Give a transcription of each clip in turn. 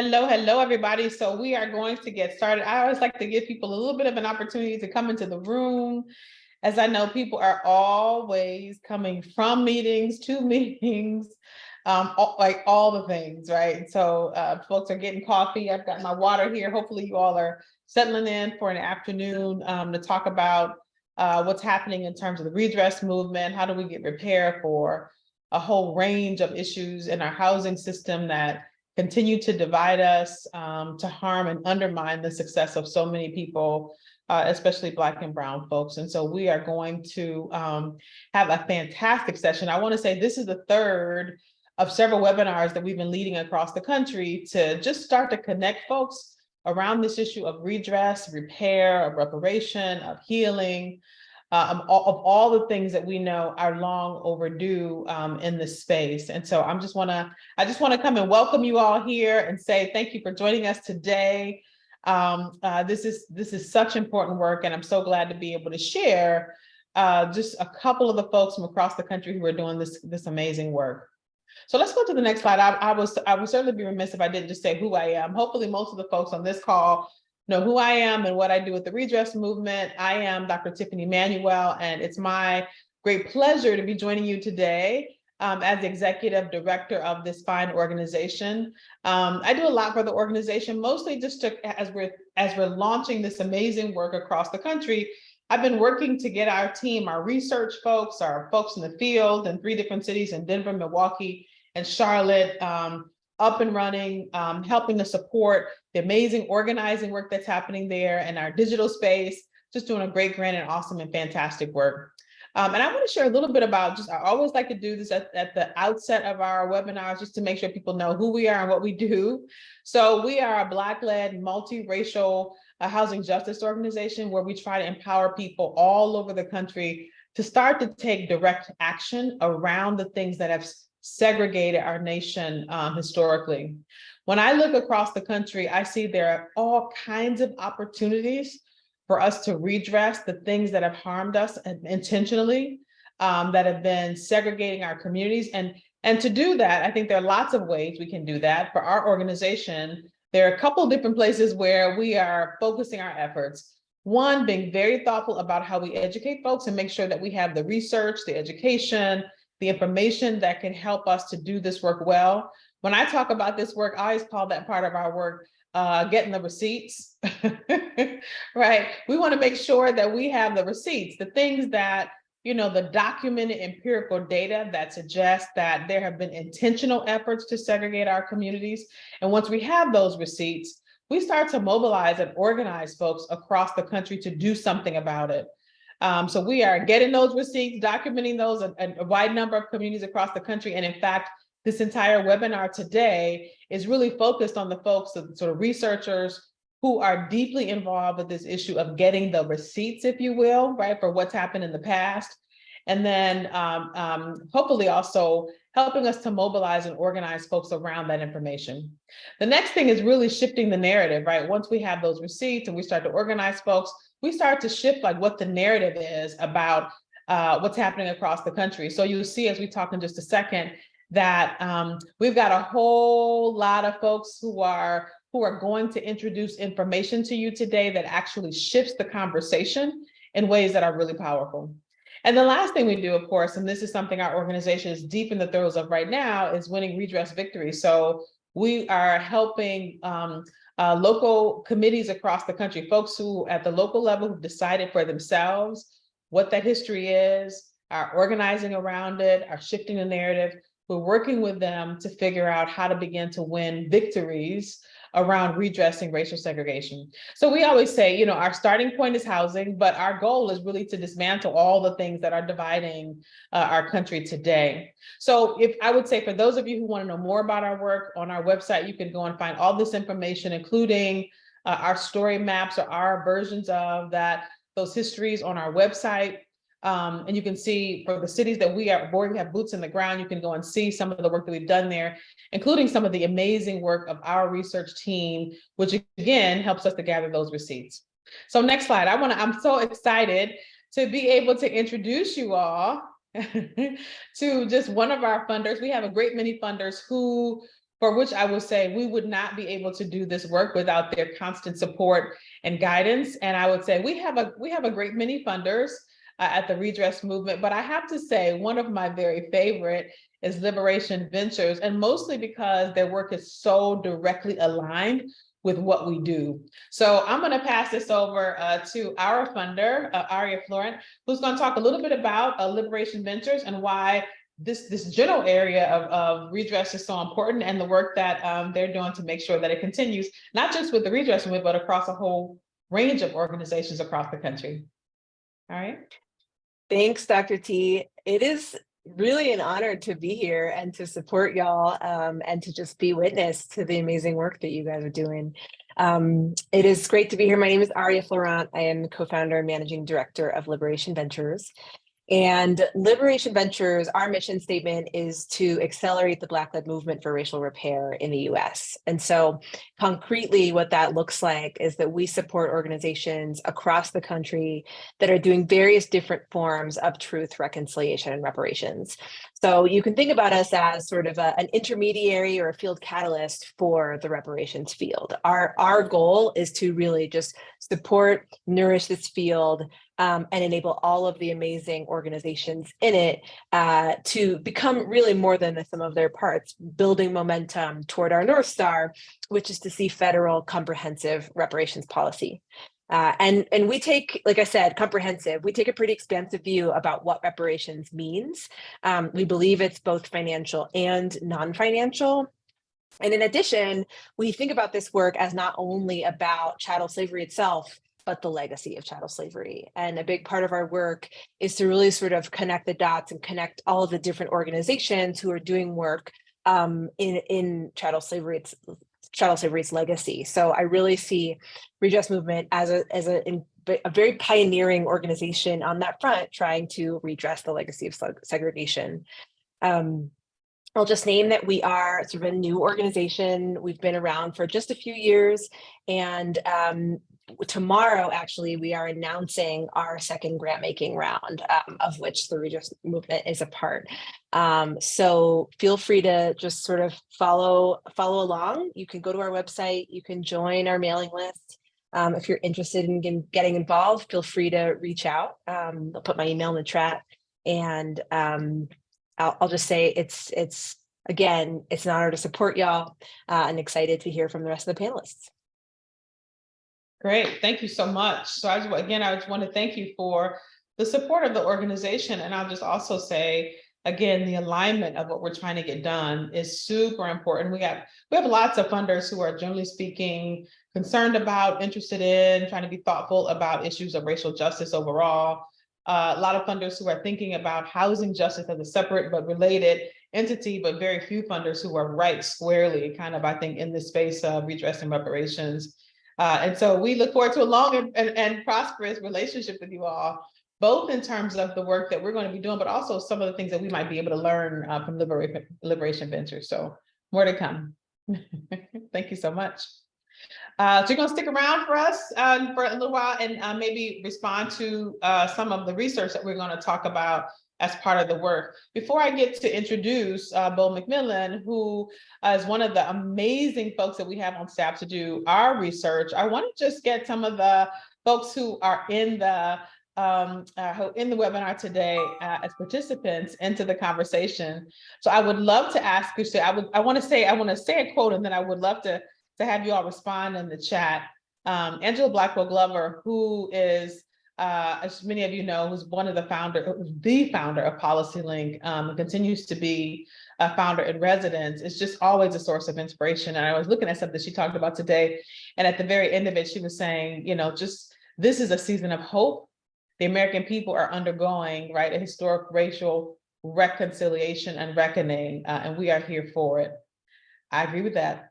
Hello, everybody. So we are going to get started. I always like to give people a little bit of an opportunity to come into the room, as I know people are always coming from meetings to meetings, like all the things, right? So folks are getting coffee. I've got my water here. Hopefully you all are settling in for an afternoon to talk about what's happening in terms of the redress movement. How do we get repair for a whole range of issues in our housing system that continue to divide us, to harm and undermine the success of so many people, especially Black and Brown folks. And so we are going to have a fantastic session. I want to say this is the third of several webinars that we've been leading across the country to just start to connect folks around this issue of redress, repair, of reparation, of healing, of all the things that we know are long overdue in this space. And so I just want to come and welcome you all here and say thank you for joining us today. This is such important work, and I'm so glad to be able to share just a couple of the folks from across the country who are doing this amazing work. So let's go to the next slide. I would certainly be remiss if I didn't just say who I am. Hopefully most of the folks on this call know who I am and what I do with the Redress Movement. I am Dr. Tiffany Manuel, and it's my great pleasure to be joining you today as the executive director of this fine organization. I do a lot for the organization, mostly just as we're launching this amazing work across the country. I've been working to get our team, our research folks, our folks in the field in 3 different cities in Denver, Milwaukee, and Charlotte, up and running, helping to support the amazing organizing work that's happening there in our digital space, just doing a great, grand, and awesome and fantastic work. And I want to share a little bit about I always like to do this at the outset of our webinars, just to make sure people know who we are and what we do. So we are a Black-led, multiracial housing justice organization where we try to empower people all over the country to start to take direct action around the things that have segregated our nation historically. When I look across the country, I see there are all kinds of opportunities for us to redress the things that have harmed us intentionally, that have been segregating our communities. And to do that, I think there are lots of ways we can do that. For our organization, there are a couple of different places where we are focusing our efforts. One, being very thoughtful about how we educate folks and make sure that we have the research, the education, the information that can help us to do this work well. When I talk about this work, I always call that part of our work getting the receipts, right? We want to make sure that we have the receipts, the things that, the documented empirical data that suggests that there have been intentional efforts to segregate our communities. And once we have those receipts, we start to mobilize and organize folks across the country to do something about it. So we are getting those receipts, documenting those in a wide number of communities across the country. And in fact, this entire webinar today is really focused on the folks, the sort of researchers who are deeply involved with this issue of getting the receipts, if you will, right, for what's happened in the past. And then hopefully also helping us to mobilize and organize folks around that information. The next thing is really shifting the narrative, right? Once we have those receipts and we start to organize folks, we start to shift like what the narrative is about what's happening across the country. So you'll see as we talk in just a second that we've got a whole lot of folks who are going to introduce information to you today that actually shifts the conversation in ways that are really powerful. And the last thing we do, of course, and this is something our organization is deep in the throes of right now, is winning redress victory. So we are helping local committees across the country, folks who at the local level have decided for themselves what that history is, are organizing around it, are shifting the narrative. We're working with them to figure out how to begin to win victories around redressing racial segregation. So we always say, our starting point is housing, but our goal is really to dismantle all the things that are dividing our country today. So if I would say for those of you who want to know more about our work, on our website, you can go and find all this information, including our story maps or our versions of those histories on our website. And you can see for the cities that we have boots in the ground, you can go and see some of the work that we've done there, including some of the amazing work of our research team, which again helps us to gather those receipts. So next slide. I'm so excited to be able to introduce you all to just one of our funders. We have a great many funders who for which I will say we would not be able to do this work without their constant support and guidance. And I would say we have a great many funders at the Redress Movement, but I have to say one of my very favorite is Liberation Ventures, and mostly because their work is so directly aligned with what we do. So I'm going to pass this over to our funder, Aria Florent, who's going to talk a little bit about Liberation Ventures and why this general area of redress is so important, and the work that they're doing to make sure that it continues, not just with the Redress Movement, but across a whole range of organizations across the country. All right. Thanks, Dr. T. It is really an honor to be here and to support y'all and to just be witness to the amazing work that you guys are doing. It is great to be here. My name is Aria Florent. I am co-founder and managing director of Liberation Ventures. And Liberation Ventures, our mission statement is to accelerate the Black-led movement for racial repair in the US. And so concretely, what that looks like is that we support organizations across the country that are doing various different forms of truth, reconciliation, and reparations. So you can think about us as sort of an intermediary or a field catalyst for the reparations field. Our goal is to really just support, nourish this field, and enable all of the amazing organizations in it to become really more than the sum of their parts, building momentum toward our North Star, which is to see federal comprehensive reparations policy. And we take, like I said, comprehensive, we take a pretty expansive view about what reparations means. We believe it's both financial and non-financial. And in addition, we think about this work as not only about chattel slavery itself, but the legacy of chattel slavery. And a big part of our work is to really sort of connect the dots and connect all of the different organizations who are doing work in chattel slavery's legacy. So I really see Redress Movement as a very pioneering organization on that front, trying to redress the legacy of segregation. I'll just name that we are sort of a new organization. We've been around for just a few years, and tomorrow, actually, we are announcing our second grant making round, of which the Redress Movement is a part. So feel free to just sort of follow along. You can go to our website, you can join our mailing list. If you're interested in getting involved, feel free to reach out. I'll put my email in the chat, and I'll just say it's again, it's an honor to support y'all, and excited to hear from the rest of the panelists. Great, thank you so much. So I just want to thank you for the support of the organization. And I'll just also say, again, the alignment of what we're trying to get done is super important. We have lots of funders who are, generally speaking, concerned about, interested in, trying to be thoughtful about issues of racial justice overall. A lot of funders who are thinking about housing justice as a separate but related entity, but very few funders who are right squarely, kind of, I think, in this space of redressing reparations. And so we look forward to a long and prosperous relationship with you all, both in terms of the work that we're going to be doing, but also some of the things that we might be able to learn from Liberation Ventures. So more to come. Thank you so much. So you're going to stick around for us for a little while and maybe respond to some of the research that we're going to talk about as part of the work. Before I get to introduce Bo McMillan, who is one of the amazing folks that we have on staff to do our research, I want to just get some of the folks who are in the webinar today as participants into the conversation. So I would love to ask you, so I want to say a quote, and then I would love to have you all respond in the chat. Angela Blackwell Glover, who is, as many of you know, who's the founder of PolicyLink, and continues to be a founder in residence, is just always a source of inspiration. And I was looking at something she talked about today, and at the very end of it, she was saying, just this is a season of hope. The American people are undergoing, right, a historic racial reconciliation and reckoning, and we are here for it. I agree with that.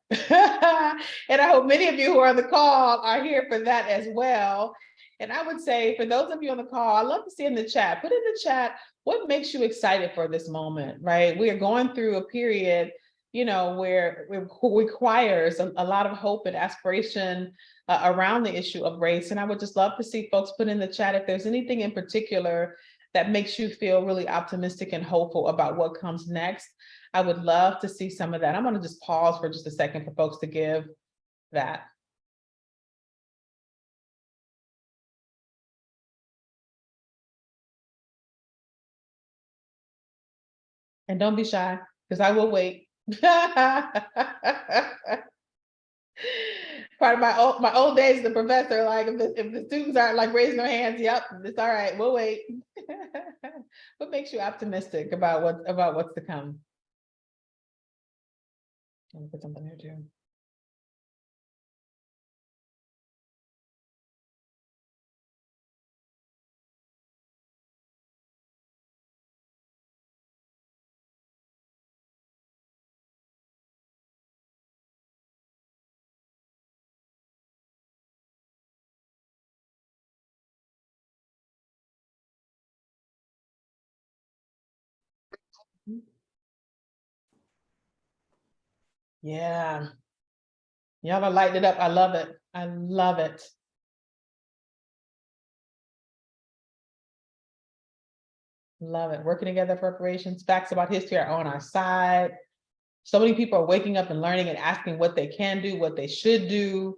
And I hope many of you who are on the call are here for that as well. And I would say, for those of you on the call, I'd love to see in the chat, put in the chat, what makes you excited for this moment, right? We are going through a period, where it requires a lot of hope and aspiration around the issue of race. And I would just love to see folks put in the chat if there's anything in particular that makes you feel really optimistic and hopeful about what comes next. I would love to see some of that. I'm going to just pause for just a second for folks to give that. And don't be shy, because I will wait. Part of my old days as a professor, like if the students aren't like raising their hands, yep, it's all right, we'll wait. What makes you optimistic about what's to come? Let me put something here too. Yeah. Y'all are lighting it up. I love it. I love it. Love it. Working together for reparations. Facts about history are on our side. So many people are waking up and learning and asking what they can do, what they should do.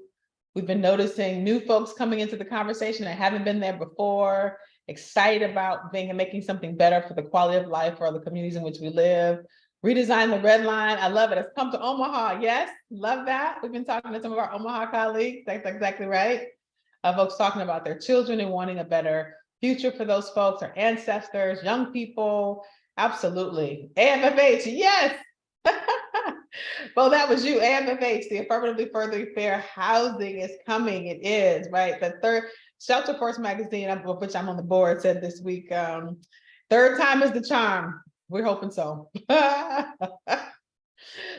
We've been noticing new folks coming into the conversation that haven't been there before, excited about being and making something better for the quality of life for the communities in which we live. Redesign the red line. I love it. It's come to Omaha. Yes, love that. We've been talking to some of our Omaha colleagues. That's exactly right. Folks talking about their children and wanting a better future for those folks, our ancestors, young people. Absolutely. AFFH, yes. Well, that was you, AFFH, the affirmatively further fair housing is coming. It is, right? The third Shelter Force magazine, of which I'm on the board, said this week, third time is the charm. We're hoping so.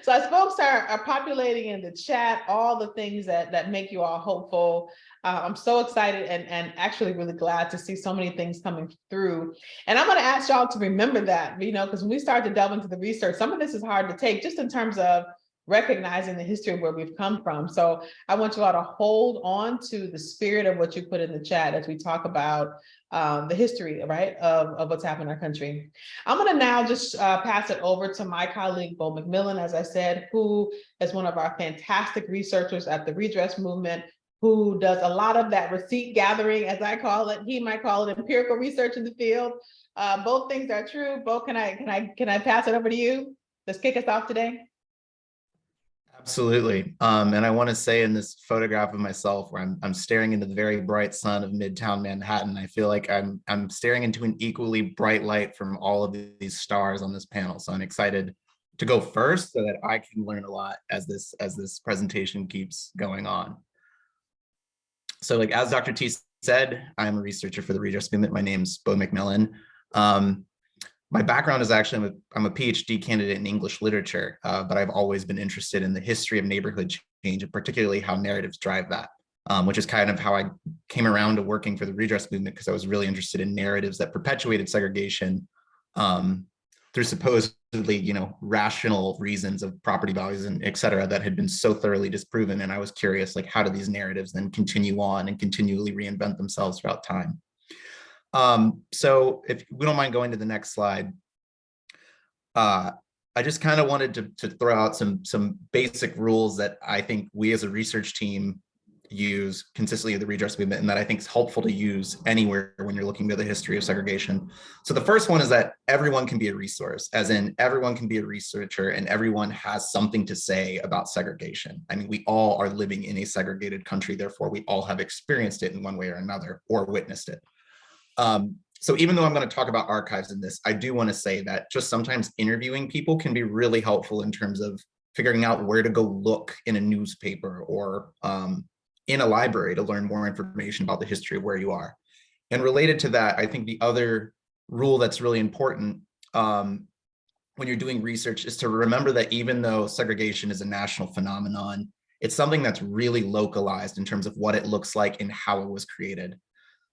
So as folks are populating in the chat, all the things that make you all hopeful, I'm so excited and actually really glad to see so many things coming through. And I'm going to ask y'all to remember that, because when we start to delve into the research, some of this is hard to take just in terms of recognizing the history of where we've come from. So I want you all to hold on to the spirit of what you put in the chat as we talk about the history, right, of what's happened in our country. I'm going to now just pass it over to my colleague, Bo McMillan, as I said, who is one of our fantastic researchers at the Redress Movement, who does a lot of that receipt gathering, as I call it. He might call it empirical research in the field. Both things are true. Bo, can I pass it over to you? Let's kick us off today. Absolutely. And I want to say in this photograph of myself where I'm staring into the very bright sun of Midtown Manhattan, I feel like I'm staring into an equally bright light from all of these stars on this panel. So I'm excited to go first so that I can learn a lot as this presentation keeps going on. So like as Dr. T said, I'm a researcher for the Redress Movement. My name's Bo McMillan. My background is actually, I'm a PhD candidate in English literature, but I've always been interested in the history of neighborhood change and particularly how narratives drive that, which is kind of how I came around to working for the Redress Movement, because I was really interested in narratives that perpetuated segregation through supposedly, rational reasons of property values and et cetera that had been so thoroughly disproven. And I was curious, like, how do these narratives then continue on and continually reinvent themselves throughout time? So if we don't mind going to the next slide, I just kind of wanted to throw out some basic rules that I think we as a research team use consistently at the Redress Movement, and that I think is helpful to use anywhere when you're looking at the history of segregation. So the first one is that everyone can be a resource, as in everyone can be a researcher and everyone has something to say about segregation. I mean, we all are living in a segregated country, therefore we all have experienced it in one way or another or witnessed it. So even though I'm going to talk about archives in this, I do want to say that just sometimes interviewing people can be really helpful in terms of figuring out where to go look in a newspaper or in a library to learn more information about the history of where you are. And related to that, I think the other rule that's really important when you're doing research is to remember that even though segregation is a national phenomenon, it's something that's really localized in terms of what it looks like and how it was created.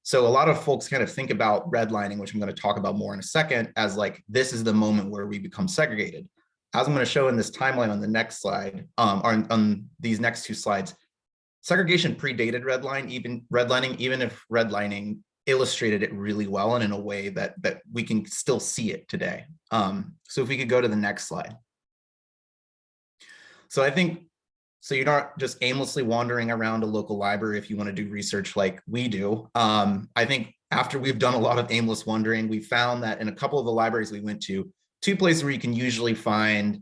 So a lot of folks kind of think about redlining, which I'm going to talk about more in a second, as like, this is the moment where we become segregated. As I'm going to show in this timeline on the next slide, or on these next two slides, segregation predated redlining, even if redlining illustrated it really well and in a way that we can still see it today. So if we could go to the next slide. So I think, so you're not just aimlessly wandering around a local library if you want to do research like we do. I think after we've done a lot of aimless wandering, we found that in a couple of the libraries we went to, two places where you can usually find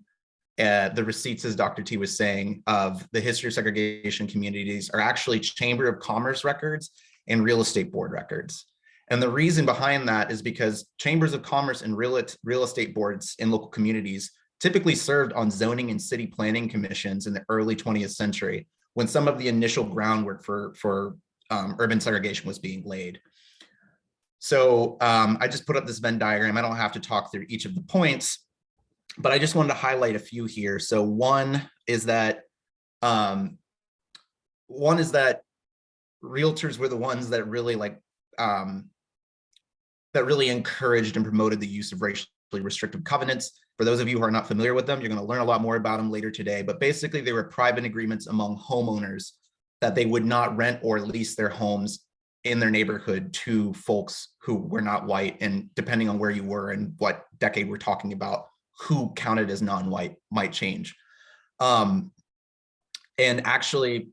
the receipts, as Dr. T was saying, of the history of segregation communities are actually Chamber of Commerce records and real estate board records. And the reason behind that is because chambers of commerce and real estate boards in local communities typically served on zoning and city planning commissions in the early 20th century, when some of the initial groundwork for urban segregation was being laid. So I just put up this Venn diagram. I don't have to talk through each of the points, but I just wanted to highlight a few here. So one is that realtors were the ones that really really encouraged and promoted the use of racially restrictive covenants. For those of you who are not familiar with them, you're going to learn a lot more about them later today. But basically, they were private agreements among homeowners that they would not rent or lease their homes in their neighborhood to folks who were not white. And depending on where you were and what decade we're talking about, who counted as non-white might change. And actually,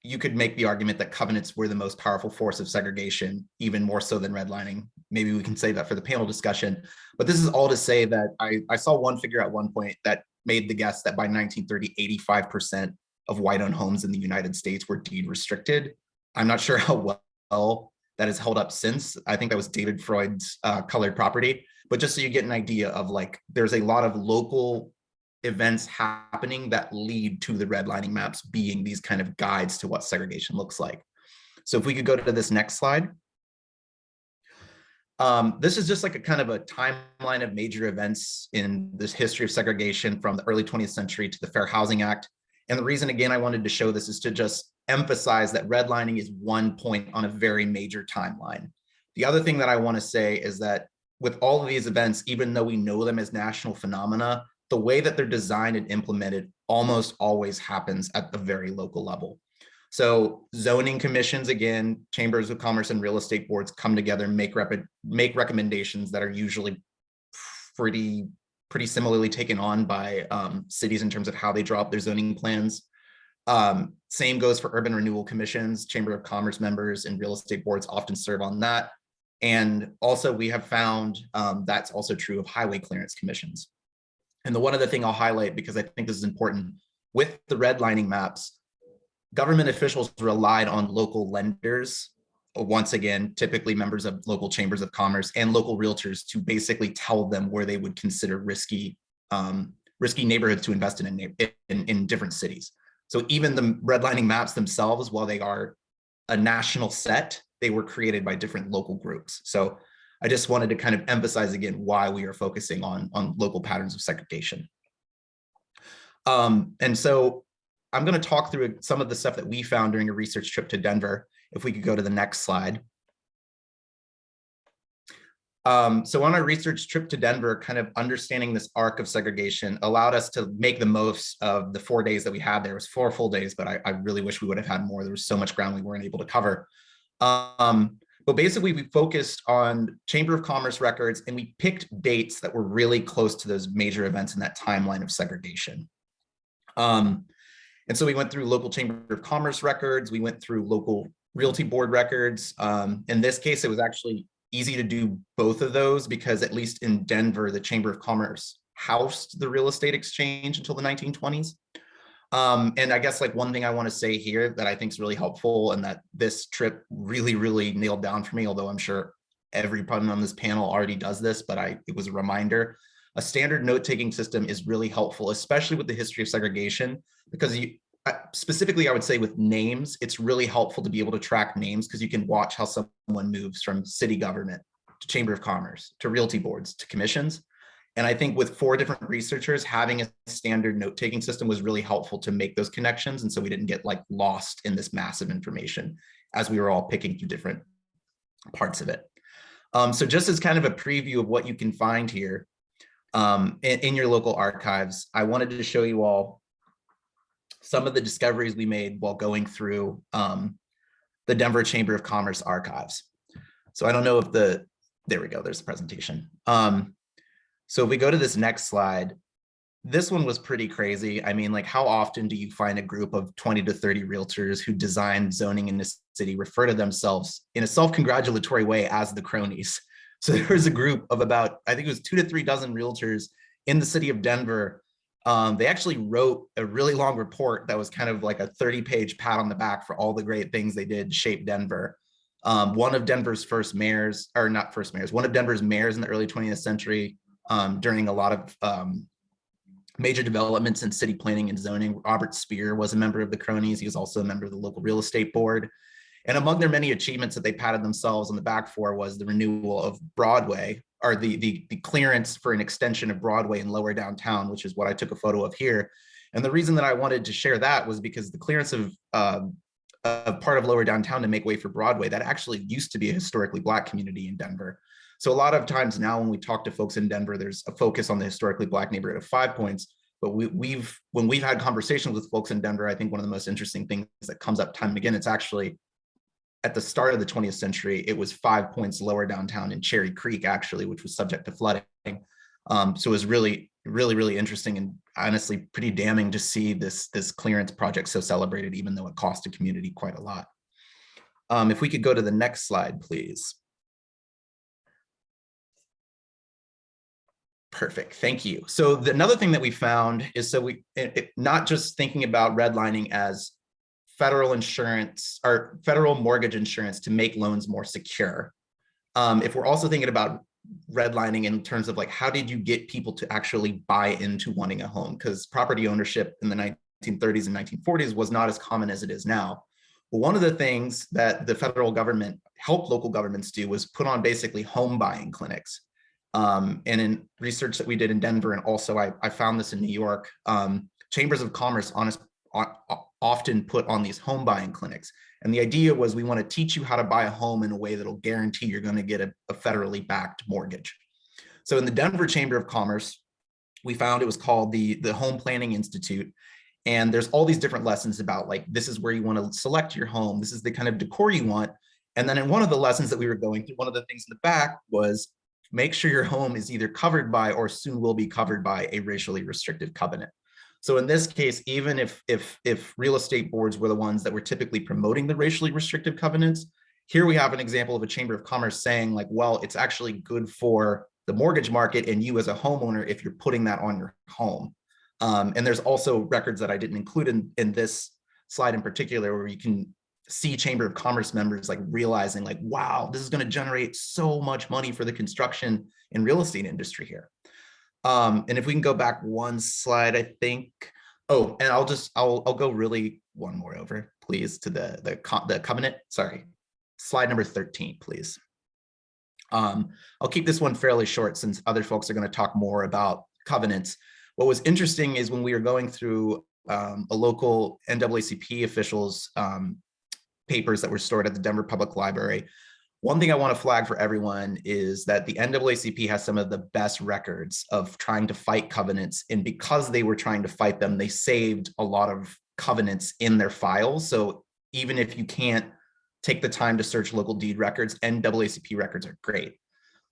you could make the argument that covenants were the most powerful force of segregation, even more so than redlining. Maybe we can say that for the panel discussion. But this is all to say that I saw one figure at one point that made the guess that by 1930, 85% of white-owned homes in the United States were deed restricted. I'm not sure how well that has held up since. I think that was David Freud's Colored Property. But just so you get an idea of, like, there's a lot of local events happening that lead to the redlining maps being these kind of guides to what segregation looks like. So if we could go to this next slide. This is just like a kind of a timeline of major events in this history of segregation from the early 20th century to the Fair Housing Act. And the reason, again, I wanted to show this is to just emphasize that redlining is one point on a very major timeline. The other thing that I want to say is that with all of these events, even though we know them as national phenomena, the way that they're designed and implemented almost always happens at the very local level. So zoning commissions, again, chambers of commerce and real estate boards come together, make recommendations that are usually pretty similarly taken on by cities in terms of how they draw up their zoning plans. Same goes for urban renewal commissions. Chamber of Commerce members and real estate boards often serve on that. And also we have found that's also true of highway clearance commissions. And the one other thing I'll highlight, because I think this is important, with the redlining maps, government officials relied on local lenders, once again, typically members of local chambers of commerce and local realtors, to basically tell them where they would consider risky neighborhoods to invest in different cities. So even the redlining maps themselves, while they are a national set, they were created by different local groups. So I just wanted to kind of emphasize again why we are focusing on local patterns of segregation. And so I'm going to talk through some of the stuff that we found during a research trip to Denver. If we could go to the next slide. So on our research trip to Denver, kind of understanding this arc of segregation allowed us to make the most of the 4 days that we had there. It was 4 full days, but I really wish we would have had more. There was so much ground we weren't able to cover. But basically, we focused on Chamber of Commerce records, and we picked dates that were really close to those major events in that timeline of segregation. And so we went through local Chamber of Commerce records. We went through local realty board records. In this case, it was actually easy to do both of those because, at least in Denver, the Chamber of Commerce housed the real estate exchange until the 1920s. And I guess, like, one thing I want to say here that I think is really helpful and that this trip really nailed down for me, although I'm sure everyone on this panel already does this, but it was a reminder. A standard note-taking system is really helpful, especially with the history of segregation, because specifically, I would say with names, it's really helpful to be able to track names because you can watch how someone moves from city government to Chamber of Commerce to realty boards to commissions. And I think with 4 different researchers, having a standard note-taking system was really helpful to make those connections. And so we didn't get, like, lost in this massive information as we were all picking through different parts of it. So just as kind of a preview of what you can find here in your local archives, I wanted to show you all some of the discoveries we made while going through the Denver Chamber of Commerce archives. So I don't know if there we go, there's the presentation. So if we go to this next slide, this one was pretty crazy. I mean, like, how often do you find a group of 20 to 30 realtors who design zoning in this city refer to themselves in a self-congratulatory way as the cronies? So there was a group of about, I think it was 2 to 3 dozen realtors in the city of Denver. They actually wrote a really long report that was kind of like a 30-page pat on the back for all the great things they did to shape Denver. One of Denver's first mayors, or not first mayors, one of Denver's mayors in the early 20th century, during a lot of major developments in city planning and zoning. Robert Spear was a member of the cronies. He was also a member of the local real estate board. And among their many achievements that they patted themselves on the back for was the renewal of Broadway, or the clearance for an extension of Broadway in lower downtown, which is what I took a photo of here. And the reason that I wanted to share that was because the clearance of a part of lower downtown to make way for Broadway, that actually used to be a historically Black community in Denver. So a lot of times now when we talk to folks in Denver, there's a focus on the historically Black neighborhood of 5 Points. But when we've had conversations with folks in Denver, I think one of the most interesting things that comes up time and again, it's actually at the start of the 20th century, it was 5 Points lower downtown in Cherry Creek, actually, which was subject to flooding. So it was really, really, really interesting and honestly pretty damning to see this clearance project so celebrated, even though it cost the community quite a lot. If we could go to the next slide, please. Perfect, thank you. So another thing that we found is, so not just thinking about redlining as federal insurance or federal mortgage insurance to make loans more secure. If we're also thinking about redlining in terms of like, how did you get people to actually buy into wanting a home? Because property ownership in the 1930s and 1940s was not as common as it is now. Well, one of the things that the federal government helped local governments do was put on basically home buying clinics. And in research that we did in Denver, and also I found this in New York, chambers of commerce often put on these home buying clinics. And the idea was, we want to teach you how to buy a home in a way that'll guarantee you're going to get a federally backed mortgage. So in the Denver Chamber of Commerce, we found it was called the Home Planning Institute. And there's all these different lessons about, like, this is where you want to select your home. This is the kind of decor you want. And then in one of the lessons that we were going through, one of the things in the back was, make sure your home is either covered by or soon will be covered by a racially restrictive covenant. So in this case, even if real estate boards were the ones that were typically promoting the racially restrictive covenants, here we have an example of a chamber of commerce saying, like, well, it's actually good for the mortgage market and you as a homeowner if you're putting that on your home. And there's also records that I didn't include in this slide in particular, where you can see Chamber of Commerce members like realizing, like, wow, this is going to generate so much money for the construction and real estate industry here. And if we can go back one slide, I think. Oh, and I'll go really one more over, please, to the covenant. Sorry, slide number 13, please. I'll keep this one fairly short since other folks are going to talk more about covenants. What was interesting is when we were going through a local NAACP officials' papers that were stored at the Denver Public Library, one thing I want to flag for everyone is that the NAACP has some of the best records of trying to fight covenants, and because they were trying to fight them, they saved a lot of covenants in their files. So even if you can't take the time to search local deed records, NAACP records are great.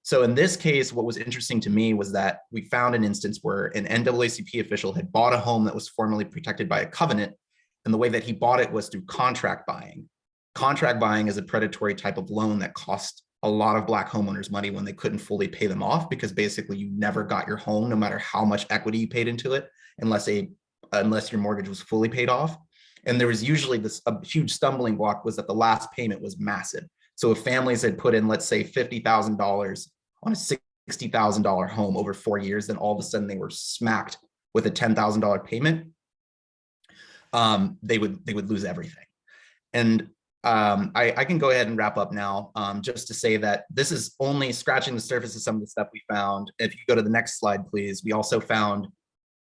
So in this case, what was interesting to me was that we found an instance where an NAACP official had bought a home that was formerly protected by a covenant, and the way that he bought it was through contract buying. Contract buying is a predatory type of loan that cost a lot of Black homeowners money when they couldn't fully pay them off, because basically you never got your home, no matter how much equity you paid into it, unless your mortgage was fully paid off. And there was usually a huge stumbling block was that the last payment was massive. So if families had put in, let's say, $50,000 on a $60,000 home over 4 years, then all of a sudden they were smacked with a $10,000 payment. They would lose everything. And I can go ahead and wrap up now, just to say that this is only scratching the surface of some of the stuff we found. If you go to the next slide, please, we also found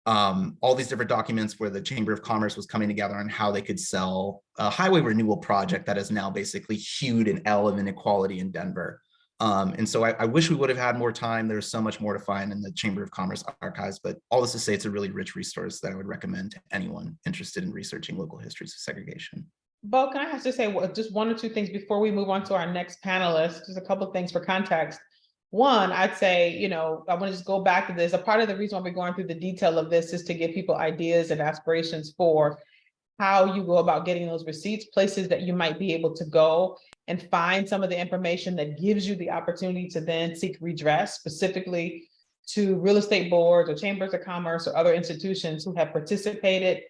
all these different documents where the Chamber of Commerce was coming together on how they could sell a highway renewal project that is now basically hewed an L of inequality in Denver. And so I wish we would have had more time. There's so much more to find in the Chamber of Commerce archives, but all this to say, it's a really rich resource that I would recommend to anyone interested in researching local histories of segregation. Bo, can I have to say just one or two things before we move on to our next panelist? Just a couple of things for context. One, I'd say, I want to just go back to this. A part of the reason why we're going through the detail of this is to give people ideas and aspirations for how you go about getting those receipts, places that you might be able to go and find some of the information that gives you the opportunity to then seek redress, specifically to real estate boards or chambers of commerce or other institutions who have participated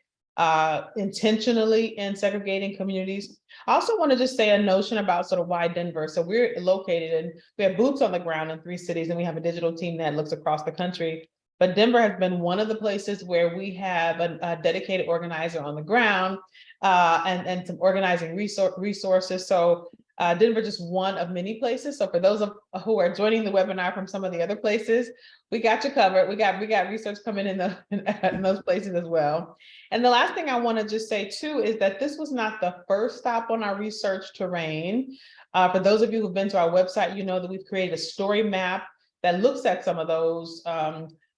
intentionally in segregating communities. I also want to just say a notion about sort of why Denver. So we're located and we have boots on the ground in 3 cities, and we have a digital team that looks across the country. But Denver has been one of the places where we have a dedicated organizer on the ground and some organizing resources. So Denver just one of many places. So for those who are joining the webinar from some of the other places, we got you covered. We got research coming in those places as well. And the last thing I want to just say too is that this was not the first stop on our research terrain. For those of you who've been to our website, you know that we've created a story map that looks at some of those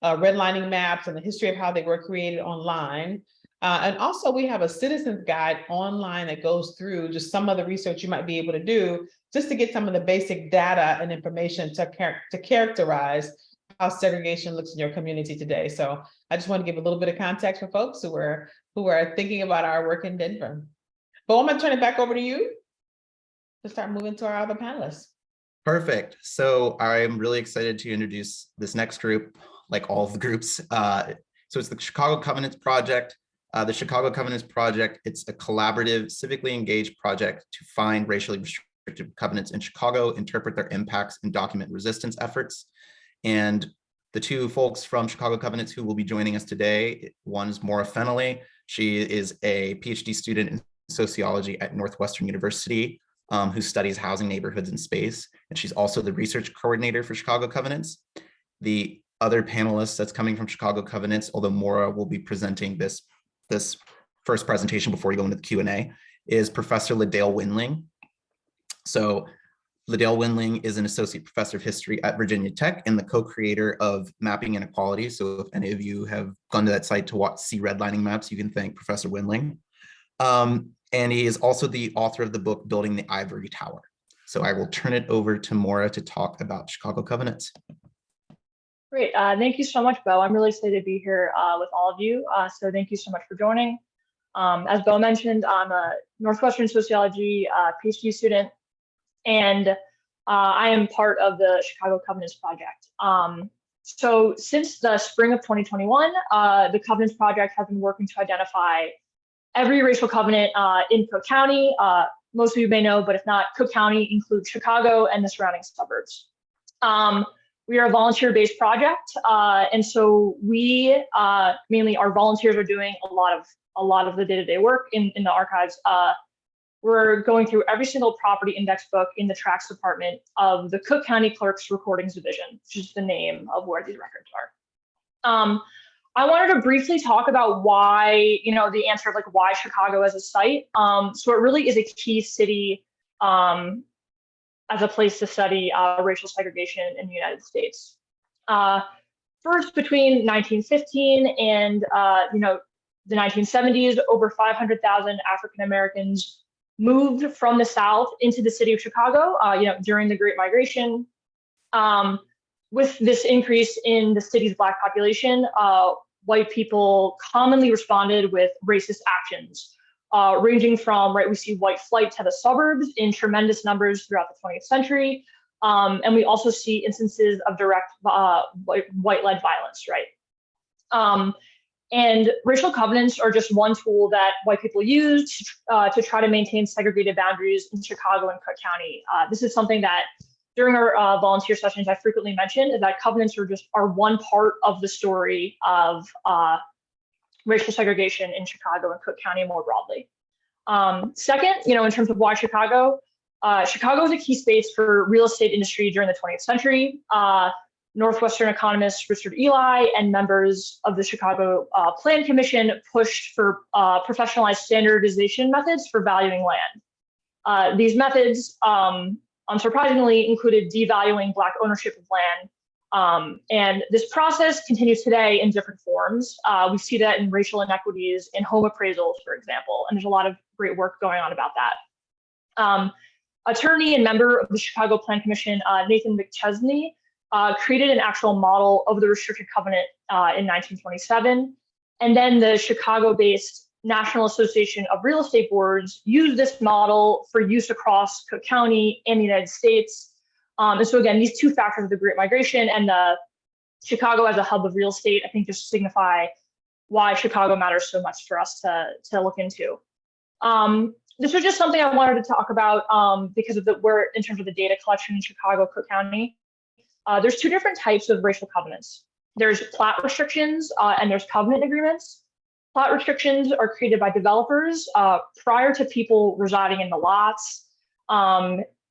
redlining maps and the history of how they were created online. And also we have a citizen's guide online that goes through just some of the research you might be able to do just to get some of the basic data and information to characterize how segregation looks in your community today. So I just want to give a little bit of context for folks who are thinking about our work in Denver. But I'm going to turn it back over to you to start moving to our other panelists. Perfect. So I'm really excited to introduce this next group, like all of the groups. So it's the Chicago Covenants Project. The Chicago Covenants Project, it's a collaborative, civically engaged project to find racially restrictive covenants in Chicago, interpret their impacts, and document resistance efforts. And the two folks from Chicago Covenants who will be joining us today, one is Maura Fennelly. She is a PhD student in sociology at Northwestern University, who studies housing, neighborhoods, and space. And she's also the research coordinator for Chicago Covenants. The other panelist that's coming from Chicago Covenants, although Maura will be presenting this first presentation before we go into the Q&A, is Professor Ladale Windling. So Ladale Windling is an associate professor of history at Virginia Tech and the co-creator of Mapping Inequality. So if any of you have gone to that site to see redlining maps, you can thank Professor Windling. And he is also the author of the book, Building the Ivory Tower. So I will turn it over to Maura to talk about Chicago Covenants. Great. Thank you so much, Bo. I'm really excited to be here with all of you. So thank you so much for joining. As Bo mentioned, I'm a Northwestern sociology PhD student, and I am part of the Chicago Covenants Project. So since the spring of 2021, the Covenants Project has been working to identify every racial covenant in Cook County. Most of you may know, but if not, Cook County includes Chicago and the surrounding suburbs. We are a volunteer-based project, and so we mainly our volunteers are doing a lot of the day-to-day work in the archives. We're going through every single property index book in the tracts department of the Cook County Clerk's Recordings Division, which is the name of where these records are. I wanted to briefly talk about why, the answer of like why Chicago as a site. So it really is a key city as a place to study racial segregation in the United States. First, between 1915 and the 1970s, over 500,000 African Americans moved from the South into the city of Chicago, during the Great Migration. With this increase in the city's Black population, white people commonly responded with racist actions, ranging from, we see white flight to the suburbs in tremendous numbers throughout the 20th century. And we also see instances of direct white-led violence, and racial covenants are just one tool that white people use to try to maintain segregated boundaries in Chicago and Cook County. This is something that during our volunteer sessions I frequently mention, is that covenants are one part of the story of racial segregation in Chicago and Cook County more broadly. Second, in terms of why Chicago, Chicago is a key space for real estate industry during the 20th century. Northwestern economist Richard Ely and members of the Chicago Plan Commission pushed for professionalized standardization methods for valuing land. These methods, unsurprisingly, included devaluing Black ownership of land And this process continues today in different forms. We see that in racial inequities in home appraisals, for example, and there's a lot of great work going on about that. Attorney and member of the Chicago Plan Commission, Nathan McChesney, created an actual model of the restricted covenant in 1927. And then the Chicago-based National Association of Real Estate Boards used this model for use across Cook County and the United States. And so again, these two factors of the Great Migration and the Chicago as a hub of real estate, I think just signify why Chicago matters so much for us to look into. This was just something I wanted to talk about because of in terms of the data collection in Chicago, Cook County. There's two different types of racial covenants. There's plat restrictions and there's covenant agreements. Plat restrictions are created by developers prior to people residing in the lots.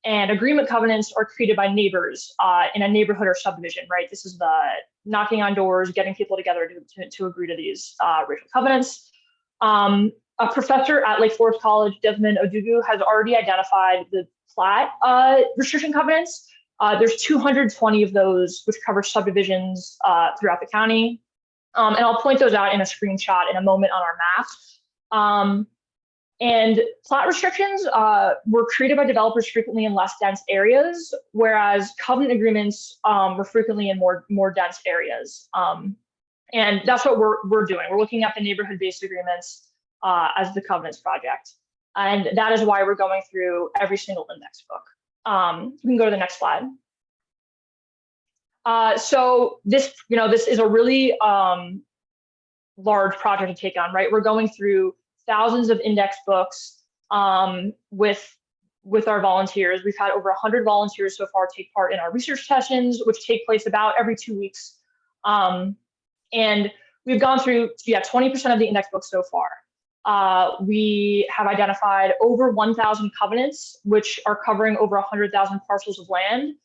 And agreement covenants are created by neighbors in a neighborhood or subdivision, right? This is the knocking on doors, getting people together to agree to these racial covenants. A professor at Lake Forest College, Desmond Odugu, has already identified the plat restriction covenants. There's 220 of those, which cover subdivisions throughout the county. And I'll point those out in a screenshot in a moment on our map. And plat restrictions were created by developers frequently in less dense areas, whereas covenant agreements were frequently in more dense areas. And that's what we're doing. We're looking at the neighborhood-based agreements as the covenants project. And that is why we're going through every single index book. We can go to the next slide. So this is a really large project to take on, right? We're going through thousands of index books with our volunteers. We've had over 100 volunteers so far take part in our research sessions, which take place about every 2 weeks. And we've gone through 20% of the index books so far. We have identified over 1,000 covenants, which are covering over 100,000 parcels of land.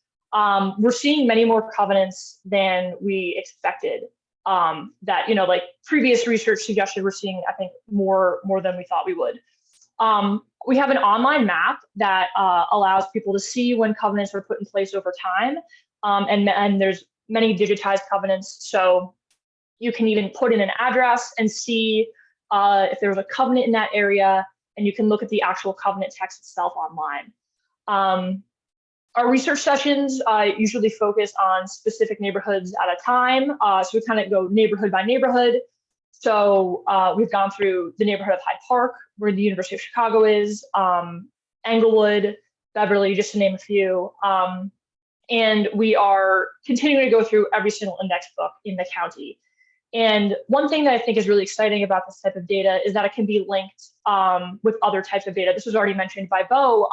We're seeing many more covenants than we expected. That, like previous research suggested, we're seeing, I think, more than we thought we would. We have an online map that allows people to see when covenants were put in place over time. And there's many digitized covenants. So you can even put in an address and see if there was a covenant in that area, and you can look at the actual covenant text itself online. Our research sessions usually focus on specific neighborhoods at a time. So we kind of go neighborhood by neighborhood. So we've gone through the neighborhood of Hyde Park, where the University of Chicago is, Englewood, Beverly, just to name a few. And we are continuing to go through every single index book in the county. And one thing that I think is really exciting about this type of data is that it can be linked with other types of data. This was already mentioned by Bo,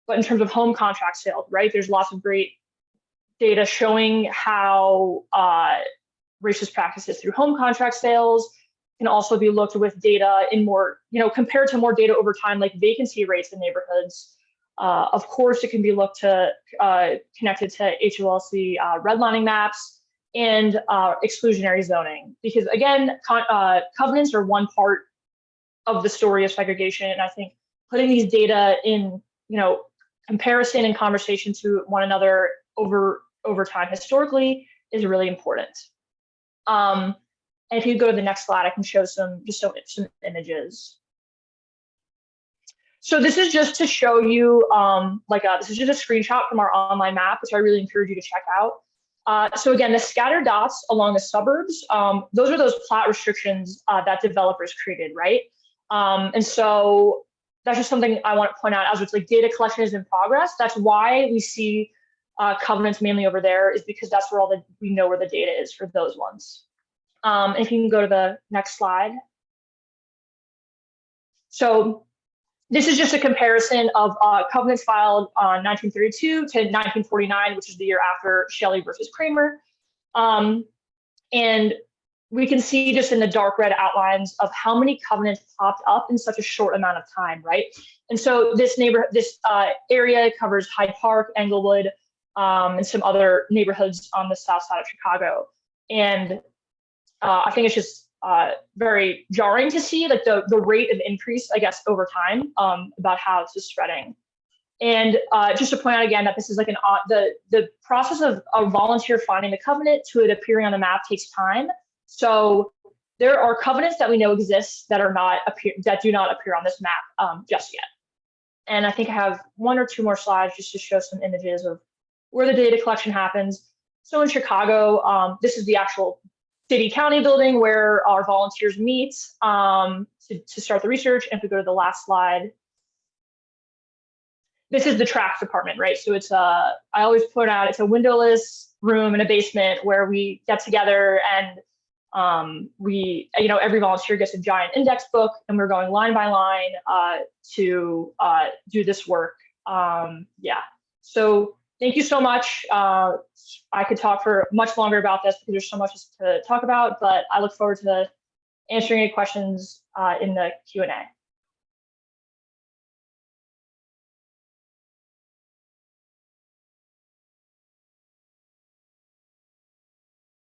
but in terms of home contract sales, right? There's lots of great data showing how racist practices through home contract sales can also be looked with data in more, compared to more data over time, like vacancy rates in neighborhoods. Of course, it can be looked to connected to HOLC redlining maps and exclusionary zoning, because again, covenants are one part of the story of segregation. And I think putting these data in, comparison and conversation to one another over time historically is really important. And if you go to the next slide, I can show some images. So this is just to show you, this is just a screenshot from our online map, which I really encourage you to check out. So again, the scattered dots along the suburbs, those are those plat restrictions that developers created, right? And so that's just something I want to point out as it's like data collection is in progress. That's why we see covenants mainly over there, is because that's where we know where the data is for those ones. If you can go to the next slide. So this is just a comparison of covenants filed on 1932 to 1949, which is the year after Shelley versus Kramer. And we can see just in the dark red outlines of how many covenants popped up in such a short amount of time, right? And so this area covers Hyde Park, Englewood, and some other neighborhoods on the south side of Chicago. And I think it's just very jarring to see like the rate of increase, I guess, over time, about how this is spreading. And just to point out again that this is like the process of a volunteer finding the covenant to it appearing on the map takes time. So there are covenants that we know exist that do not appear on this map just yet. And I think I have 1 or 2 more slides just to show some images of where the data collection happens. So in Chicago, this is the actual city county building where our volunteers meet to start the research. And if we go to the last slide, this is the tracks department, right? So it's I always point out it's a windowless room in a basement where we get together and every volunteer gets a giant index book and we're going line by line to do this work. Yeah, so thank you so much. I could talk for much longer about this because there's so much to talk about, but I look forward to answering any questions in the Q&A.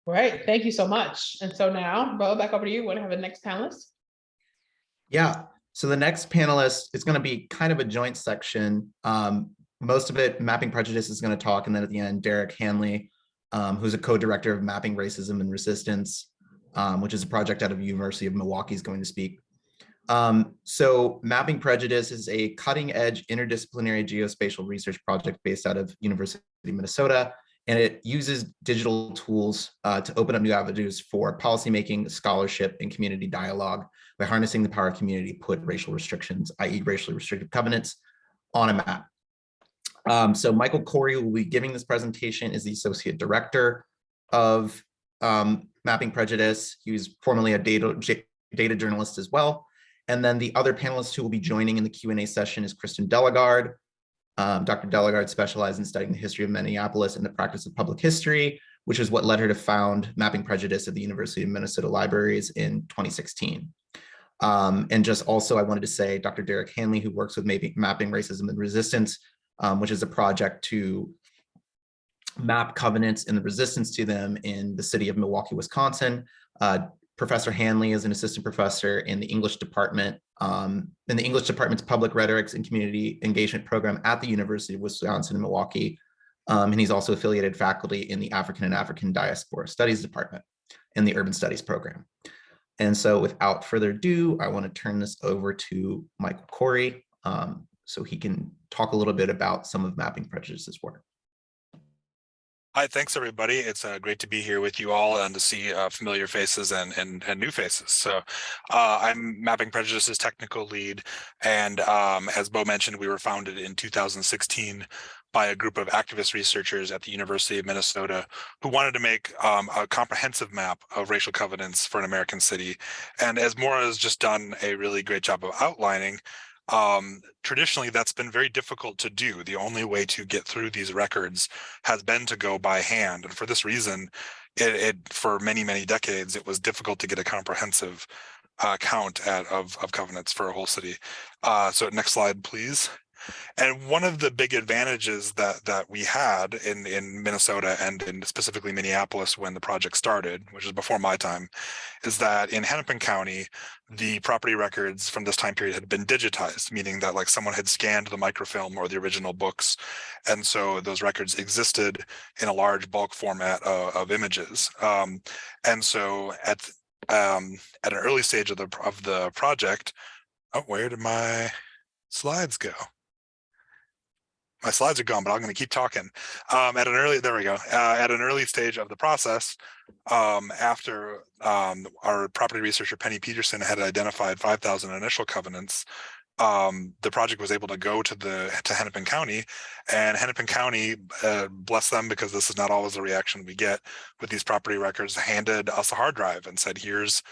Great, thank you so much. And so now, Bo, back over to you. Want to have the next panelist? Yeah, so the next panelist is going to be kind of a joint section. Most of it, Mapping Prejudice is going to talk, and then at the end, Derek Hanley, who's a co-director of Mapping Racism and Resistance, which is a project out of the University of Milwaukee, is going to speak. So Mapping Prejudice is a cutting-edge interdisciplinary geospatial research project based out of University of Minnesota, and it uses digital tools to open up new avenues for policymaking, scholarship, and community dialogue by harnessing the power of community to put racial restrictions, i.e. racially restrictive covenants, on a map. So Michael Corey, who will be giving this presentation, is the Associate Director of Mapping Prejudice. He was formerly a data journalist as well. And then the other panelists who will be joining in the Q&A session is Kristen Delegard. Dr. Delegard specialized in studying the history of Minneapolis and the practice of public history, which is what led her to found Mapping Prejudice at the University of Minnesota Libraries in 2016. And just also, I wanted to say Dr. Derek Hanley, who works with Mapping Racism and Resistance, which is a project to map covenants and the resistance to them in the city of Milwaukee, Wisconsin. Professor Hanley is an assistant professor in the English department, in the English department's public rhetorics and community engagement program at the University of Wisconsin in Milwaukee. And he's also affiliated faculty in the African and African Diaspora Studies department in the Urban Studies program. And so without further ado, I want to turn this over to Michael Corey so he can talk a little bit about some of Mapping Prejudice's work. Hi, thanks everybody. It's great to be here with you all and to see familiar faces and new faces. So I'm Mapping Prejudice's technical lead. And as Bo mentioned, we were founded in 2016 by a group of activist researchers at the University of Minnesota who wanted to make a comprehensive map of racial covenants for an American city. And as Maura has just done a really great job of outlining, traditionally that's been very difficult to do. The only way to get through these records has been to go by hand, and for this reason for many decades it was difficult to get a comprehensive count of covenants for a whole city. So next slide please. And one of the big advantages that we had in Minnesota and in specifically Minneapolis when the project started, which is before my time, is that in Hennepin County, the property records from this time period had been digitized, meaning that like someone had scanned the microfilm or the original books. And so those records existed in a large bulk format of images. And so at an early stage of the project, oh, where did my slides go? My slides are gone, but I'm going to keep talking. At an early stage of the process, after our property researcher Penny Peterson had identified 5,000 initial covenants, the project was able to go to Hennepin County, and Hennepin County, bless them, because this is not always the reaction we get with these property records, handed us a hard drive and said, here's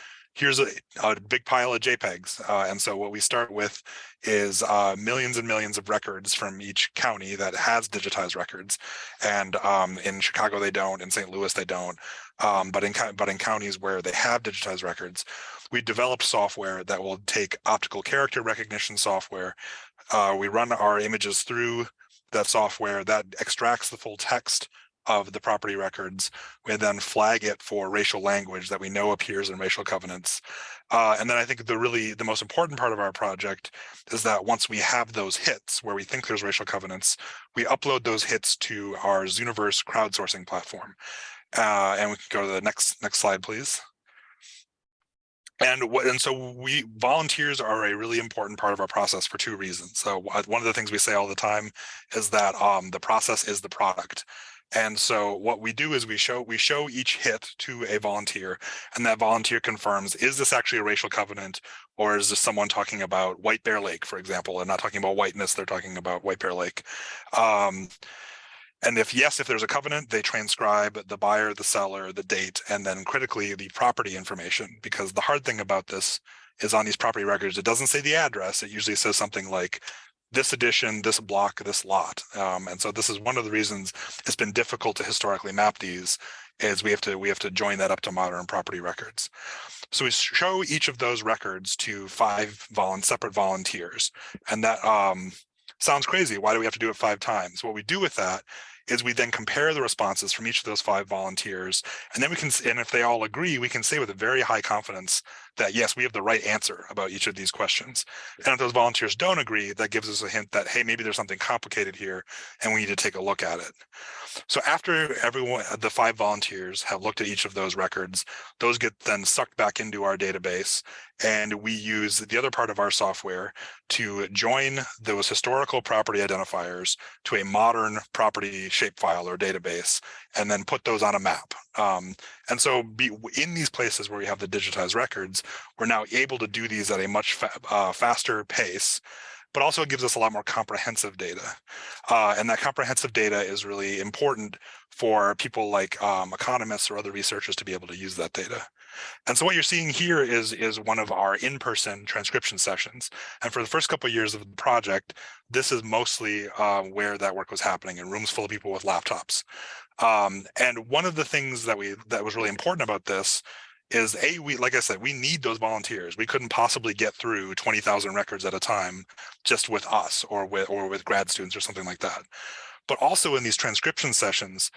a big pile of JPEGs. And so what we start with is millions and millions of records from each county that has digitized records. And in Chicago, they don't. In St. Louis, they don't. But in counties where they have digitized records, we developed software that will take optical character recognition software. We run our images through that software that extracts the full text of the property records. We then flag it for racial language that we know appears in racial covenants. And then I think the most important part of our project is that once we have those hits where we think there's racial covenants, we upload those hits to our Zooniverse crowdsourcing platform. And we can go to the next slide, please. And so volunteers are a really important part of our process for two reasons. So one of the things we say all the time is that the process is the product. And so what we do is we show each hit to a volunteer, and that volunteer confirms, is this actually a racial covenant, or is this someone talking about White Bear Lake, for example, and not talking about whiteness, they're talking about White Bear Lake. And if there's a covenant, they transcribe the buyer, the seller, the date, and then critically the property information. Because the hard thing about this is on these property records, it doesn't say the address. It usually says something like this edition, this block, this lot. And so this is one of the reasons it's been difficult to historically map these, is we have to join that up to modern property records. So we show each of those records to 5 separate volunteers. And that sounds crazy. Why do we have to do it 5 times? What we do with that is we then compare the responses from each of those 5 volunteers, and then and if they all agree, we can say with a very high confidence that yes, we have the right answer about each of these questions. And if those volunteers don't agree, that gives us a hint that, hey, maybe there's something complicated here and we need to take a look at it. So after the 5 volunteers have looked at each of those records, those get then sucked back into our database, and we use the other part of our software to join those historical property identifiers to a modern property shapefile or database, and then put those on a map. And so in these places where we have the digitized records, we're now able to do these at a much faster pace, but also it gives us a lot more comprehensive data. And that comprehensive data is really important for people like economists or other researchers to be able to use that data. And so what you're seeing here is one of our in-person transcription sessions. And for the first couple of years of the project, this is mostly where that work was happening, in rooms full of people with laptops. And one of the things that was really important about this is, like I said, we need those volunteers. We couldn't possibly get through 20,000 records at a time just with us or with grad students or something like that. But also in these transcription sessions,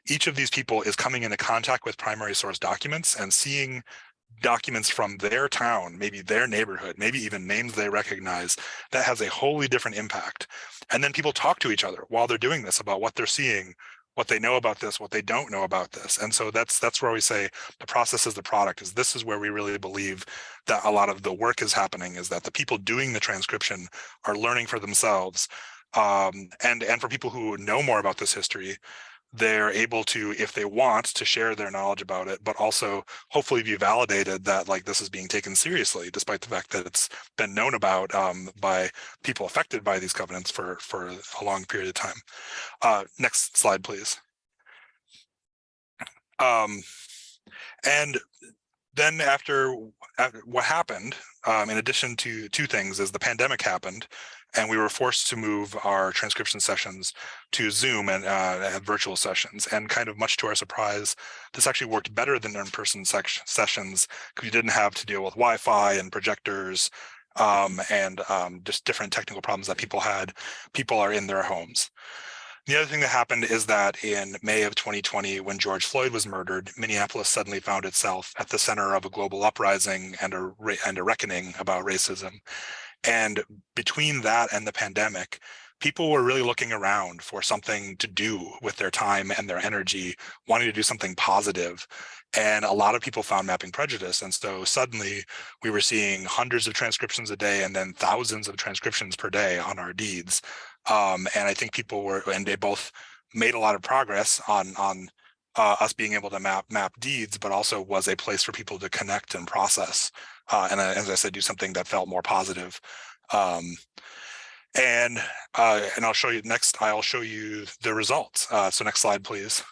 each of these people is coming into contact with primary source documents and seeing documents from their town, maybe their neighborhood, maybe even names they recognize. That has a wholly different impact. And then people talk to each other while they're doing this about what they're seeing, what they know about this, what they don't know about this. And so that's where we say the process is the product. This is where we really believe that a lot of the work is happening, is that the people doing the transcription are learning for themselves. And for people who know more about this history, they're able to, if they want, to share their knowledge about it, but also hopefully be validated that like this is being taken seriously, despite the fact that it's been known about by people affected by these covenants for a long period of time. Next slide, please. And then after what happened, in addition to 2 things, is the pandemic happened, and we were forced to move our transcription sessions to Zoom and have virtual sessions. And kind of much to our surprise, this actually worked better than in-person sessions, because we didn't have to deal with Wi-Fi and projectors and just different technical problems that people had. People are in their homes. The other thing that happened is that in May of 2020, when George Floyd was murdered, Minneapolis suddenly found itself at the center of a global uprising and a reckoning about racism. And between that and the pandemic, people were really looking around for something to do with their time and their energy, wanting to do something positive. And a lot of people found Mapping Prejudice. And so suddenly we were seeing hundreds of transcriptions a day and then thousands of transcriptions per day on our deeds. And I think they both made a lot of progress on us being able to map deeds, but also was a place for people to connect and process. And as I said, do something that felt more positive. And I'll show you next. I'll show you the results. So next slide, please.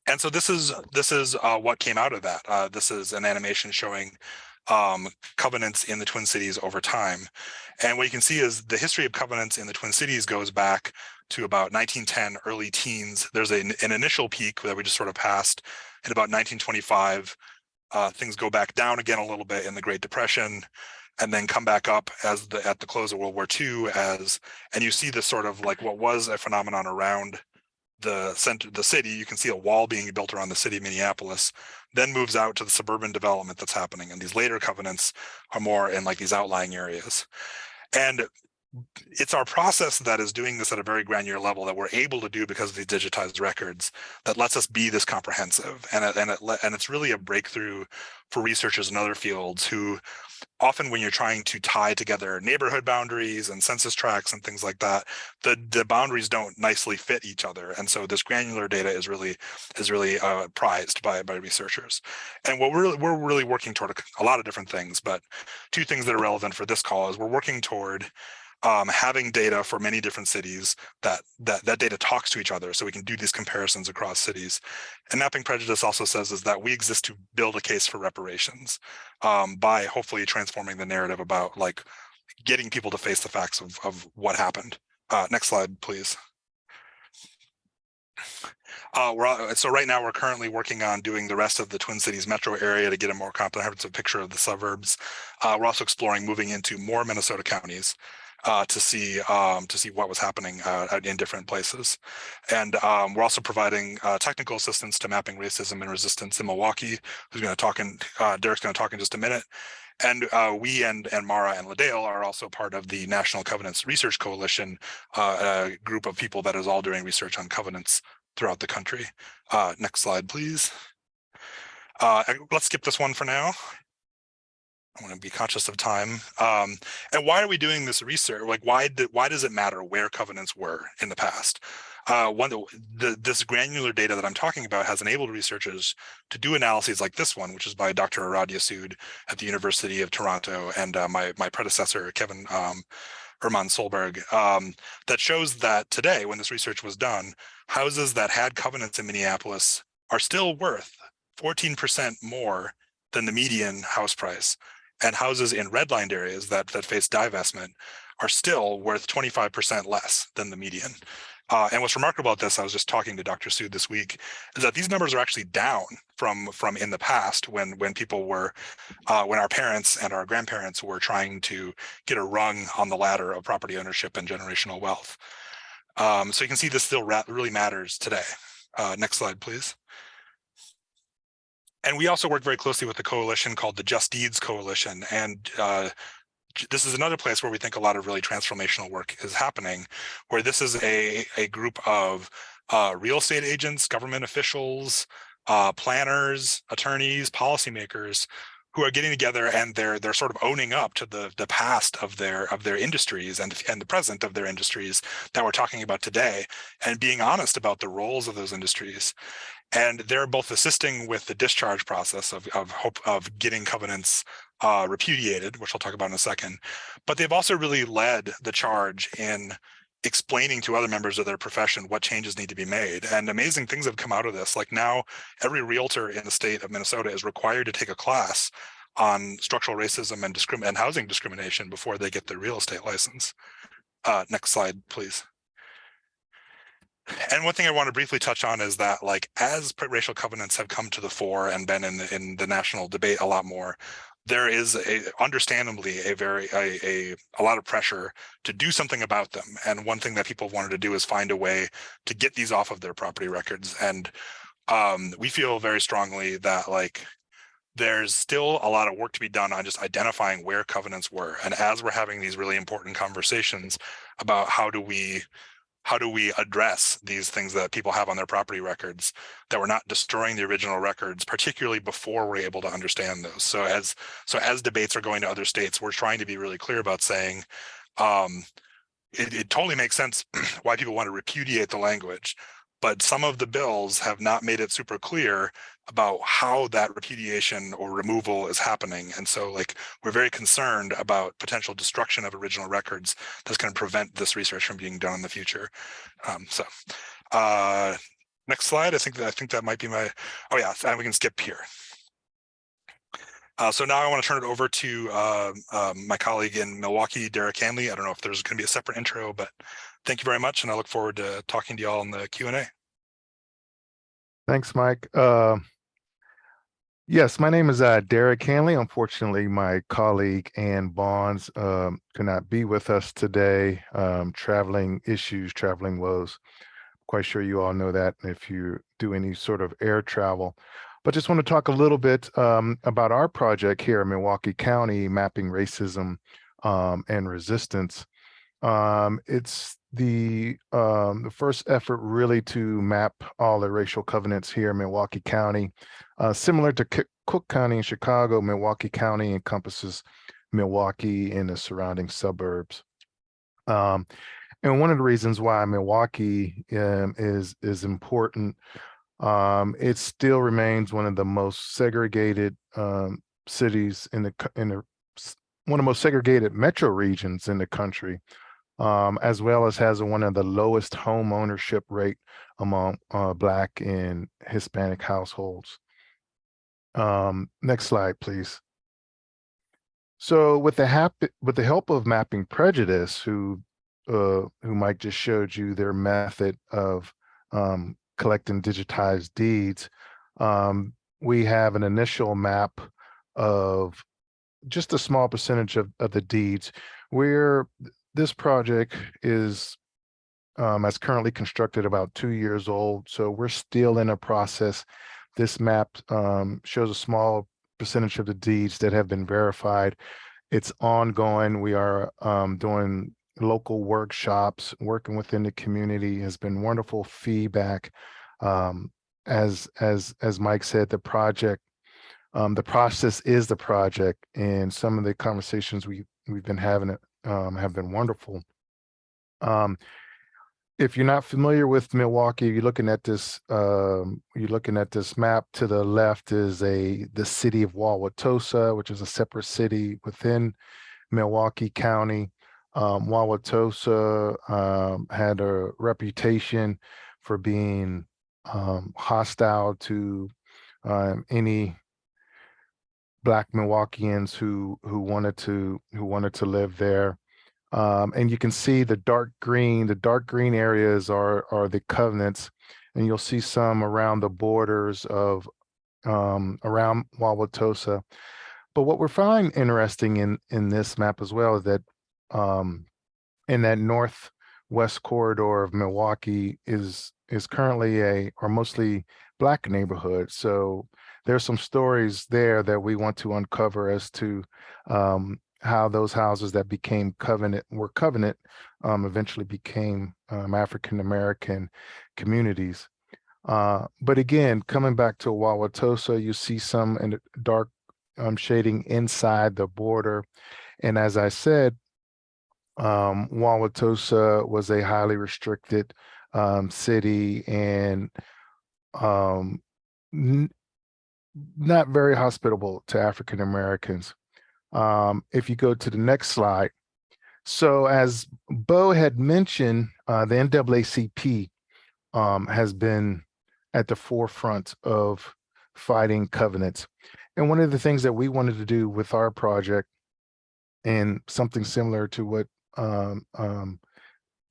And so this is what came out of that. This is an animation showing covenants in the Twin Cities over time. And what you can see is the history of covenants in the Twin Cities goes back to about 1910, early teens. There's an initial peak that we just sort of passed at about 1925. Things go back down again a little bit in the Great Depression, and then come back up at the close of World War II and you see this sort of like what was a phenomenon around the city, you can see a wall being built around the city of Minneapolis, then moves out to the suburban development that's happening. And these later covenants are more in like these outlying areas. And it's our process that is doing this at a very granular level that we're able to do because of these digitized records that lets us be this comprehensive. And it's really a breakthrough for researchers in other fields who often, when you're trying to tie together neighborhood boundaries and census tracts and things like that, the boundaries don't nicely fit each other. And so this granular data is really prized by researchers. And what we're really working toward a lot of different things, but two things that are relevant for this call is we're working toward having data for many different cities that data talks to each other, so we can do these comparisons across cities. And Mapping Prejudice also says is that we exist to build a case for reparations by hopefully transforming the narrative about like getting people to face the facts of what happened. Next slide, please. So right now we're currently working on doing the rest of the Twin Cities metro area to get a more comprehensive picture of the suburbs. We're also exploring moving into more Minnesota counties to see what was happening in different places. And we're also providing technical assistance to mapping racism and resistance in Milwaukee, who's going to talk in, Derek's going to talk in just a minute. And we and Mara and Ladale are also part of the National Covenants Research Coalition, a group of people that is all doing research on covenants throughout the country. Next slide, please. Let's skip this one for now. I want to be conscious of time. And why are we doing this research? Like, why does it matter where covenants were in the past? This granular data that I'm talking about has enabled researchers to do analyses like this one, which is by Dr. Aradia Sood at the University of Toronto, and my predecessor, Kevin Herman Solberg, that shows that today, when this research was done, houses that had covenants in Minneapolis are still worth 14% more than the median house price. And houses in redlined areas that face divestment are still worth 25% less than the median. And what's remarkable about this, I was just talking to Dr. Sood this week, is that these numbers are actually down from in the past when people were, when our parents and our grandparents were trying to get a rung on the ladder of property ownership and generational wealth. So you can see this still really matters today. Next slide, please. And we also work very closely with a coalition called the Just Deeds Coalition. And this is another place where we think a lot of really transformational work is happening, where this is a group of real estate agents, government officials, planners, attorneys, policymakers who are getting together, and they're sort of owning up to the past of their industries and the present of their industries that we're talking about today, and being honest about the roles of those industries. And they're both assisting with the discharge process of getting covenants repudiated, which I'll talk about in a second. But they've also really led the charge in explaining to other members of their profession what changes need to be made. And amazing things have come out of this. Like now, every realtor in the state of Minnesota is required to take a class on structural racism and housing discrimination before they get their real estate license. Next slide, please. And one thing I want to briefly touch on is that, like, as racial covenants have come to the fore and been in the national debate a lot more, there is understandably a lot of pressure to do something about them. And one thing that people wanted to do is find a way to get these off of their property records. And we feel very strongly that, like, there's still a lot of work to be done on just identifying where covenants were. And as we're having these really important conversations about how do we address these things that people have on their property records, that we're not destroying the original records, particularly before we're able to understand those. So as debates are going to other states, we're trying to be really clear about saying it totally makes sense why people want to repudiate the language, but some of the bills have not made it super clear about how that repudiation or removal is happening. And so, like, we're very concerned about potential destruction of original records that's going to prevent this research from being done in the future. Next slide. I think that might be my, oh yeah, and we can skip here. So now I want to turn it over to my colleague in Milwaukee, Derek Hanley. I don't know if there's going to be a separate intro, but thank you very much. And I look forward to talking to you all in the Q&A. Thanks, Mike. Yes, my name is Derek Hanley. Unfortunately, my colleague Ann Bonds could not be with us today. Traveling woes. Of quite sure you all know that if you do any sort of air travel. But just want to talk a little bit about our project here in Milwaukee County, Mapping Racism and Resistance. It's the first effort really to map all the racial covenants here in Milwaukee County. Similar to Cook County in Chicago, Milwaukee County encompasses Milwaukee and the surrounding suburbs. And one of the reasons why Milwaukee is important, it still remains one of the most segregated cities in the one of the most segregated metro regions in the country, as well as has one of the lowest home ownership rate among Black and Hispanic households. Next slide, please. So with the help of Mapping Prejudice, who Mike just showed you their method of collecting digitized deeds, we have an initial map of just a small percentage of the deeds. Where this project is as currently constructed about 2 years old, so we're still in a process. This map shows a small percentage of the deeds that have been verified. It's ongoing. We are doing local workshops, working within the community. Has been wonderful feedback. As Mike said, the process is the project, and some of the conversations we've been having have been wonderful. If you're not familiar with Milwaukee, you're looking at this map. To the left is the city of Wauwatosa, which is a separate city within Milwaukee County. Wauwatosa had a reputation for being hostile to any Black Milwaukeeans who wanted to live there. And you can see the dark green areas are the covenants, and you'll see some around the borders of around Wauwatosa. But what we're finding interesting in this map as well is that in that northwest corridor of Milwaukee is currently or mostly Black neighborhood. So there's some stories there that we want to uncover as to how those houses that became covenant eventually became African-American communities. But again, coming back to Wauwatosa, you see some in the dark shading inside the border. And as I said, Wauwatosa was a highly restricted city and not very hospitable to African Americans. If you go to the next slide. So as Bo had mentioned, the NAACP has been at the forefront of fighting covenants. And one of the things that we wanted to do with our project, and something similar to what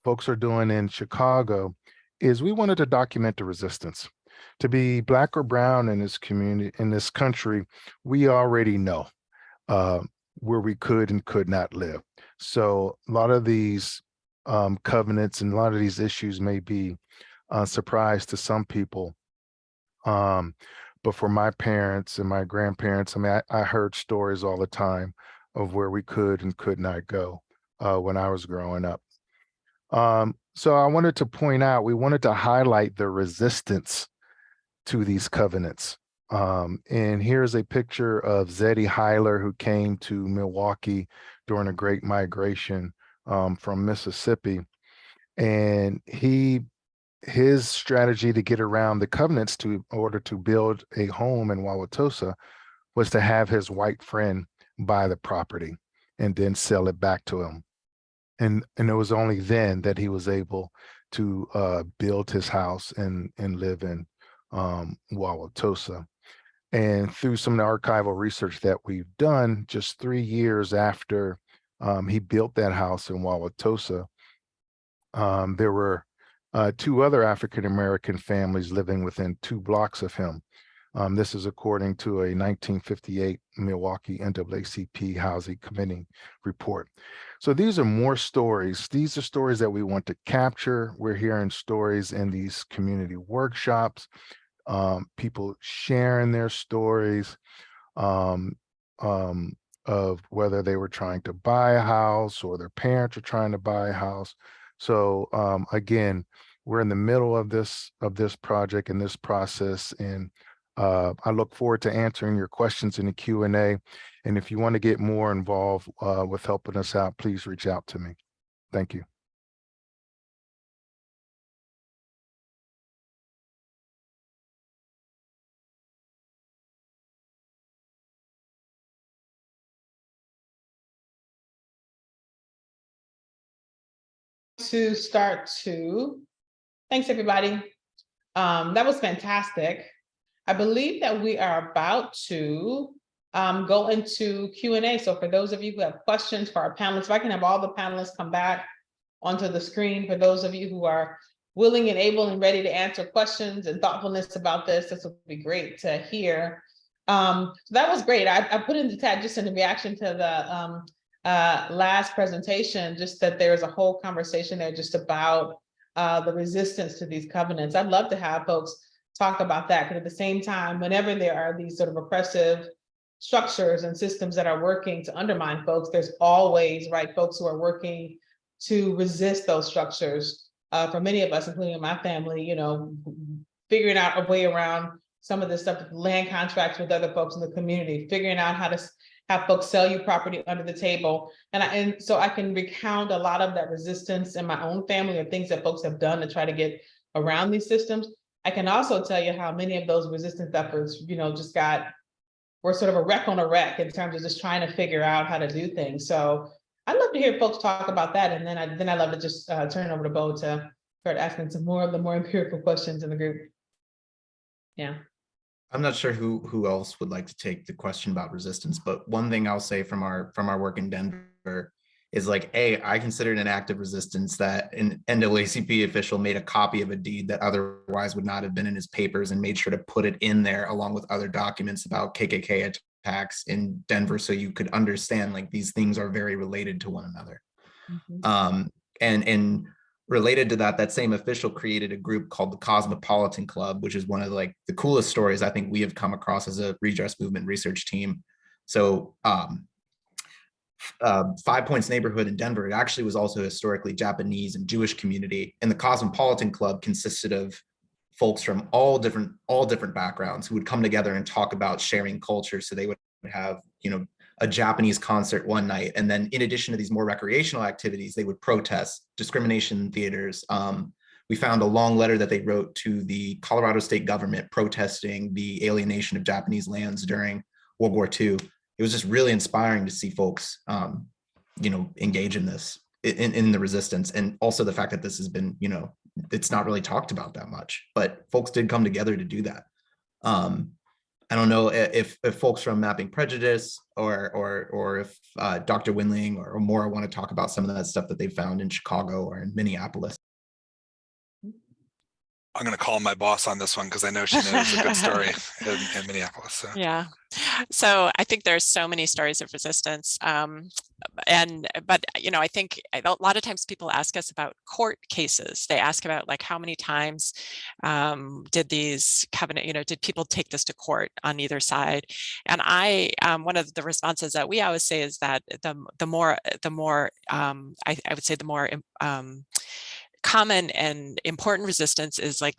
folks are doing in Chicago, is we wanted to document the resistance. To be Black or brown in this community, in this country, we already know where we could and could not live. So a lot of these covenants and a lot of these issues may be a surprise to some people. But for my parents and my grandparents, I mean, I heard stories all the time of where we could and could not go when I was growing up. So I wanted to point out, we wanted to highlight the resistance to these covenants. And here's a picture of Zeddy Hyler, who came to Milwaukee during a Great Migration from Mississippi. And his strategy to get around the covenants in order to build a home in Wauwatosa was to have his white friend buy the property and then sell it back to him. And it was only then that he was able to build his house and live in Wauwatosa. And through some of the archival research that we've done, just 3 years after he built that house in Wauwatosa, there were 2 other African-American families living within 2 blocks of him. This is according to a 1958 Milwaukee NAACP Housing Committee report. So these are more stories. These are stories that we want to capture. We're hearing stories in these community workshops, people sharing their stories of whether they were trying to buy a house or their parents are trying to buy a house. So again, we're in the middle of this project and this process, and I look forward to answering your questions in the Q&A. And if you want to get more involved with helping us out, please reach out to me. Thank you. To start to, thanks everybody. That was fantastic. I believe that we are about to go into Q&A. So for those of you who have questions for our panelists, if I can have all the panelists come back onto the screen, for those of you who are willing and able and ready to answer questions and thoughtfulness about this would be great to hear. So that was great. I put in the chat just in the reaction to the last presentation, just that there's a whole conversation there just about the resistance to these covenants. I'd love to have folks talk about that, because at the same time, whenever there are these sort of oppressive structures and systems that are working to undermine folks, there's always, right, folks who are working to resist those structures. For many of us, including my family, you know, figuring out a way around some of this stuff, land contracts with other folks in the community, figuring out how to have folks sell you property under the table. And so I can recount a lot of that resistance in my own family or things that folks have done to try to get around these systems. I can also tell you how many of those resistance efforts, you know, just were sort of a wreck on a wreck in terms of just trying to figure out how to do things. So I'd love to hear folks talk about that. And then I'd love to just turn it over to Bo to start asking some more of the more empirical questions in the group. Yeah. I'm not sure who else would like to take the question about resistance, but one thing I'll say from our work in Denver is like, I considered an act of resistance that an NAACP official made a copy of a deed that otherwise would not have been in his papers and made sure to put it in there along with other documents about KKK attacks in Denver, so you could understand like these things are very related to one another. Mm-hmm. And related to that, that same official created a group called the Cosmopolitan Club, which is one of like the coolest stories I think we have come across as a Redress Movement research team. So 5 Points neighborhood in Denver, it actually was also historically Japanese and Jewish community. And the Cosmopolitan Club consisted of folks from all different backgrounds who would come together and talk about sharing culture. So they would have, you know, a Japanese concert one night. And then in addition to these more recreational activities, they would protest discrimination in theaters. We found a long letter that they wrote to the Colorado state government protesting the alienation of Japanese lands during World War II. It was just really inspiring to see folks, you know, engage in this, in the resistance. And also the fact that this has been, you know, it's not really talked about that much, but folks did come together to do that. I don't know if folks from Mapping Prejudice or if Dr. Winling or Maura want to talk about some of that stuff that they found in Chicago or in Minneapolis. I'm going to call my boss on this one because I know she knows a good story in Minneapolis. So. Yeah. So I think there's so many stories of resistance. But, you know, I think a lot of times people ask us about court cases. They ask about like how many times did these covenant, you know, did people take this to court on either side? And one of the responses that we always say is that the more I would say the more common and important resistance is like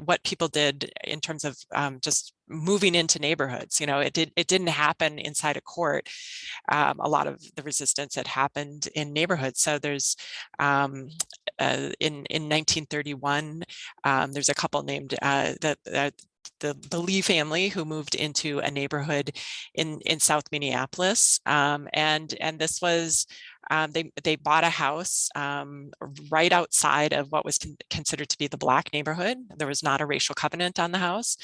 what people did in terms of just moving into neighborhoods. You know, it didn't happen inside a court. A lot of the resistance had happened in neighborhoods. So there's in 1931, there's a couple named the Lee family who moved into a neighborhood in South Minneapolis, and this was they bought a house right outside of what was considered to be the Black neighborhood. There was not a racial covenant on the house,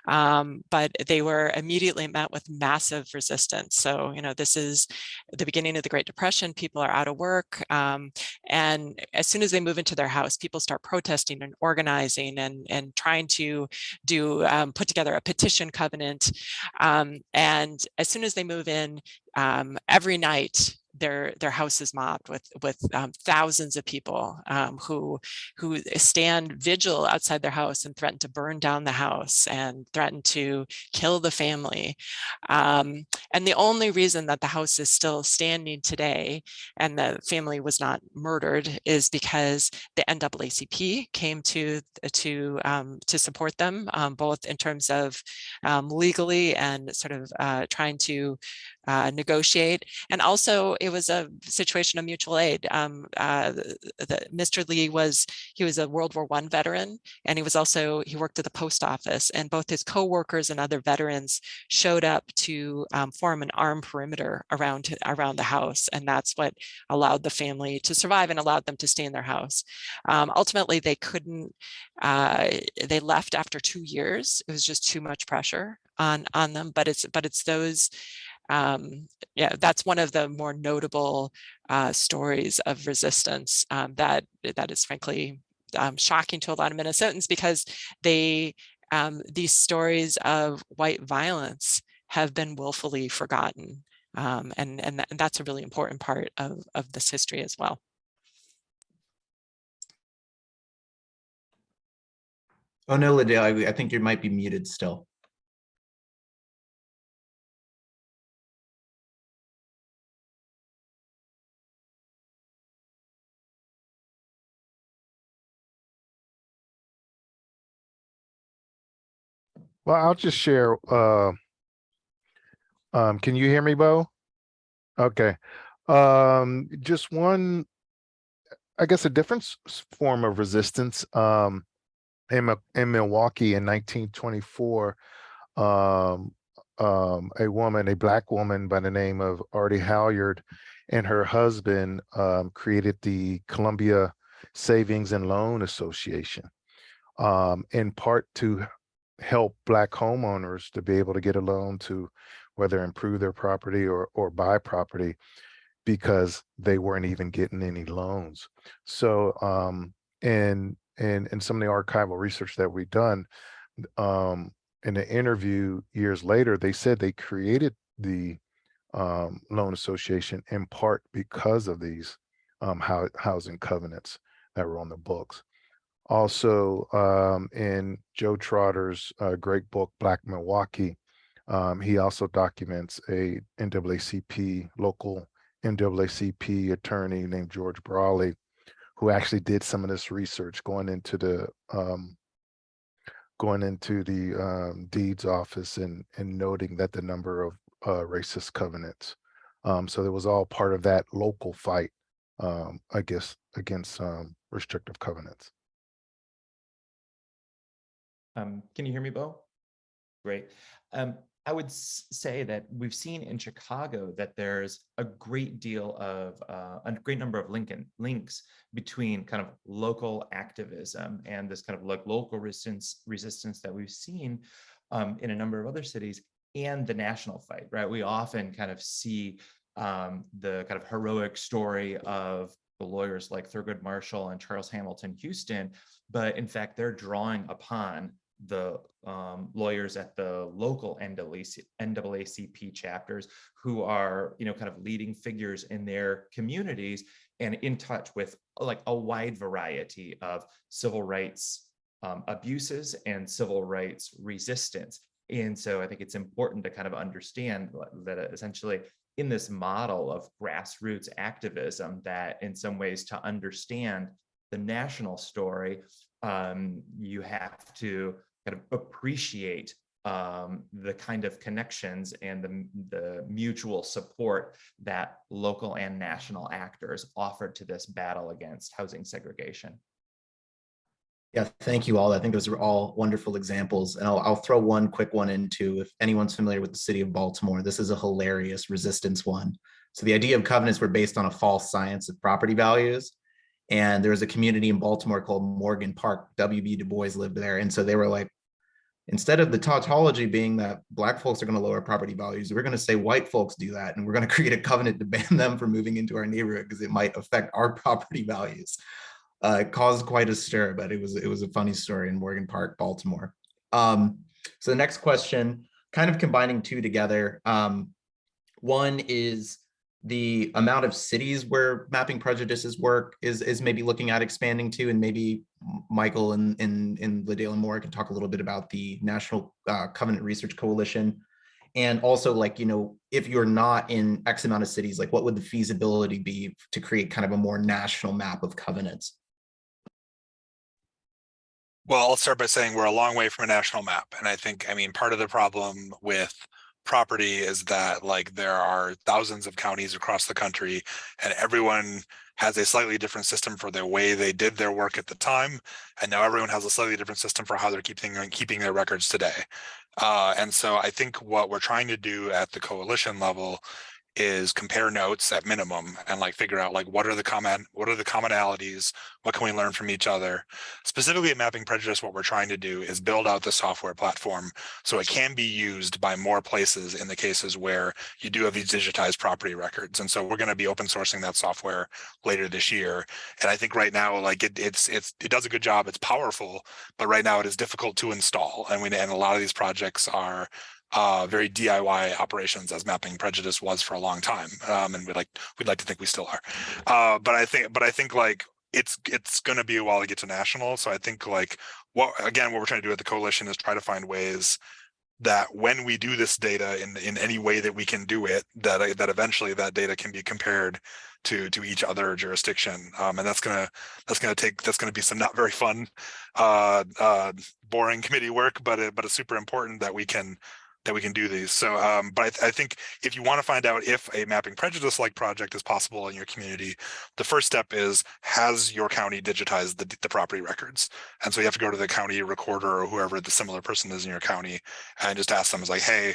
but they were immediately met with massive resistance. So, you know, this is the beginning of the Great Depression. People are out of work. And as soon as they move into their house, people start protesting and organizing and trying to put together a petition covenant. And as soon as they move in, every night their house is mobbed with thousands of people who stand vigil outside their house and threaten to burn down the house and threaten to kill the family. And the only reason that the house is still standing today and the family was not murdered is because the NAACP came to support them, both in terms of legally and sort of trying to negotiate. And also it was a situation of mutual aid. Mr. Lee was a World War I veteran, and he worked at the post office, and both his co-workers and other veterans showed up to form an armed perimeter around the house. And that's what allowed the family to survive and allowed them to stay in their house. Ultimately, they couldn't, they left after 2 years. It was just too much pressure on them, but it's those, yeah, that's one of the more notable stories of resistance that is frankly shocking to a lot of Minnesotans, because these stories of white violence have been willfully forgotten, and that's a really important part of this history as well. Oh no, Liddell, I think you might be muted still. Well, I'll just share. Can you hear me, Bo? Okay. Just one, I guess, a different form of resistance. In Milwaukee in 1924, a Black woman by the name of Artie Halyard and her husband created the Columbia Savings and Loan Association, in part to help Black homeowners to be able to get a loan to whether improve their property or buy property, because they weren't even getting any loans. So and some of the archival research that we've done, in an interview years later, they said they created the loan association in part because of these housing covenants that were on the books. Also, in Joe Trotter's great book, Black Milwaukee, he also documents a local NAACP attorney named George Brawley, who actually did some of this research going into the deeds office and noting that the number of racist covenants. So it was all part of that local fight, I guess, against restrictive covenants. Can you hear me, Bo? Great. I would say that we've seen in Chicago that there's a great deal of, a great number of links between kind of local activism and this kind of like local resistance that we've seen in a number of other cities, and the national fight, right? We often kind of see the kind of heroic story of the lawyers like Thurgood Marshall and Charles Hamilton Houston, but in fact, they're drawing upon the lawyers at the local NAACP chapters who are, kind of leading figures in their communities and in touch with like a wide variety of civil rights abuses and civil rights resistance. And so I think it's important to kind of understand that essentially in this model of grassroots activism, that in some ways to understand the national story, you have to kind of appreciate the kind of connections and the mutual support that local and national actors offered to this battle against housing segregation. Yeah, thank you all. I think those are all wonderful examples. And I'll throw one quick one into, if anyone's familiar with the city of Baltimore, this is a hilarious resistance one. So the idea of covenants were based on a false science of property values. And there was a community in Baltimore called Morgan Park. W.B. Du Bois lived there. And so they were like, instead of the tautology being that Black folks are going to lower property values, we're going to say white folks do that. And we're going to create a covenant to ban them from moving into our neighborhood because it might affect our property values. It caused quite a stir, but it was a funny story in Morgan Park, Baltimore. So the next question, kind of combining two together. One is the amount of cities where mapping prejudices work is maybe looking at expanding to, and maybe Michael and Ladale and Moore can talk a little bit about the National Covenant Research Coalition. And also, like, you know, if you're not in X amount of cities, like what would the feasibility be to create kind of a more national map of covenants? Well, I'll start by saying we're a long way from a national map. And I think, I mean, part of the problem with property is that like there are thousands of counties across the country and everyone has a slightly different system for the way they did their work at the time. And now everyone has a slightly different system for how they're keeping their records today. And so I think what we're trying to do at the coalition level is compare notes at minimum and like figure out like what are the commonalities, what can we learn from each other. Specifically at Mapping Prejudice, what we're trying to do is build out the software platform so it can be used by more places in the cases where you do have these digitized property records. And so we're going to be open sourcing that software later this year. And I think right now, like it does a good job. It's powerful, but right now it is difficult to install. And a lot of these projects are very DIY operations, as Mapping Prejudice was for a long time, and we'd like to think we still are. But I think like it's going to be a while to get to national. So I think like what we're trying to do at the coalition is try to find ways that when we do this data in any way that we can do it, that eventually that data can be compared to each other jurisdiction, and that's gonna be some not very fun, boring committee work, but it's super important that we can do these. So, but I think if you want to find out if a Mapping Prejudice like project is possible in your community, the first step is, has your county digitized the property records? And so you have to go to the county recorder or whoever the similar person is in your county and just ask them, is like, hey,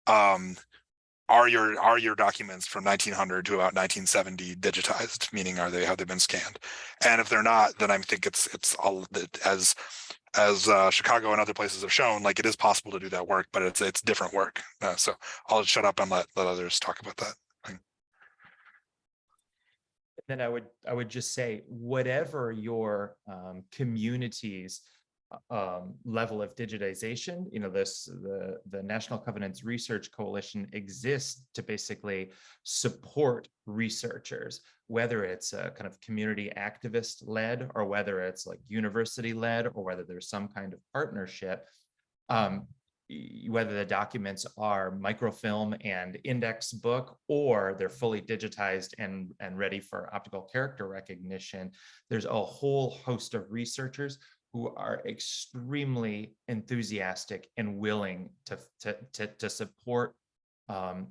are your documents from 1900 to about 1970 digitized? Meaning, have they been scanned? And if they're not, then I think it's all as Chicago and other places have shown, like it is possible to do that work, but it's different work. So I'll shut up and let others talk about that. Then I would just say, whatever your community's level of digitization, you know, the National Covenants Research Coalition exists to basically support researchers, whether it's a kind of community activist led, or whether it's like university led, or whether there's some kind of partnership, whether the documents are microfilm and index book, or they're fully digitized and ready for optical character recognition. There's a whole host of researchers who are extremely enthusiastic and willing to support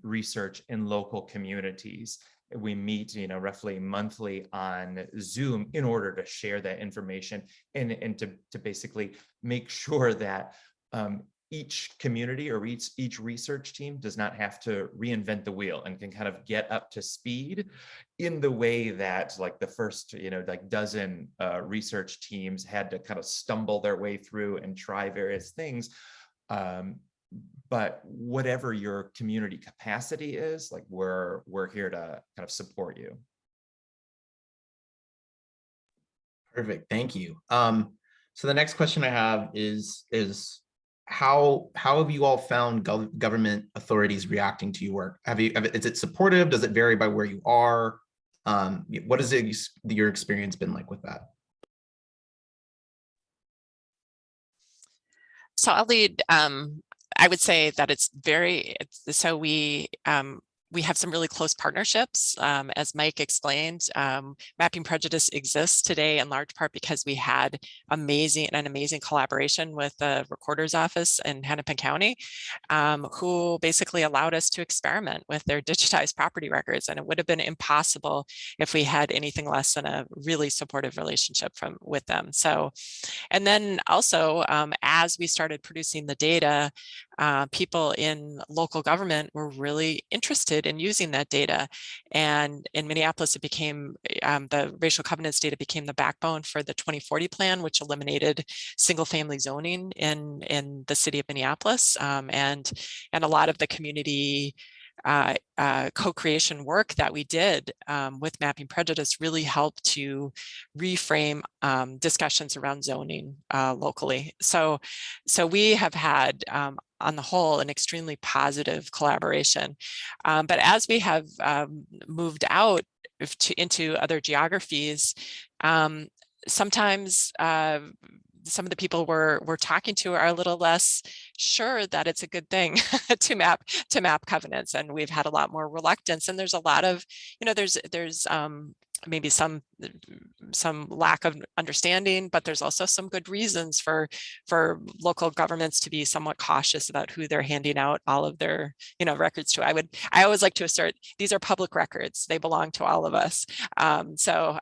research in local communities. We meet, you know, roughly monthly on Zoom in order to share that information and to basically make sure that each community or each research team does not have to reinvent the wheel and can kind of get up to speed in the way that like the first, you know, like dozen research teams had to kind of stumble their way through and try various things. But whatever your community capacity is, like we're here to kind of support you. Perfect, thank you. So the next question I have is how have you all found government authorities reacting to your work? Is it supportive? Does it vary by where you are? What has your experience been like with that? So I'll lead. I would say that we have some really close partnerships. As Mike explained, Mapping Prejudice exists today in large part because we had an amazing collaboration with the Recorder's Office in Hennepin County, who basically allowed us to experiment with their digitized property records. And it would have been impossible if we had anything less than a really supportive relationship with them. So, and then also, as we started producing the data, people in local government were really interested in using that data. And in Minneapolis, it became, the racial covenants data became the backbone for the 2040 plan, which eliminated single family zoning in the city of Minneapolis. And a lot of the community co-creation work that we did with Mapping Prejudice really helped to reframe discussions around zoning locally. So we have had, on the whole, an extremely positive collaboration. But as we have moved out into other geographies, sometimes some of the people we're talking to are a little less sure that it's a good thing to map covenants, and we've had a lot more reluctance. And there's a lot of, there's maybe some lack of understanding, but there's also some good reasons for local governments to be somewhat cautious about who they're handing out all of their records to. I always like to assert these are public records; they belong to all of us. So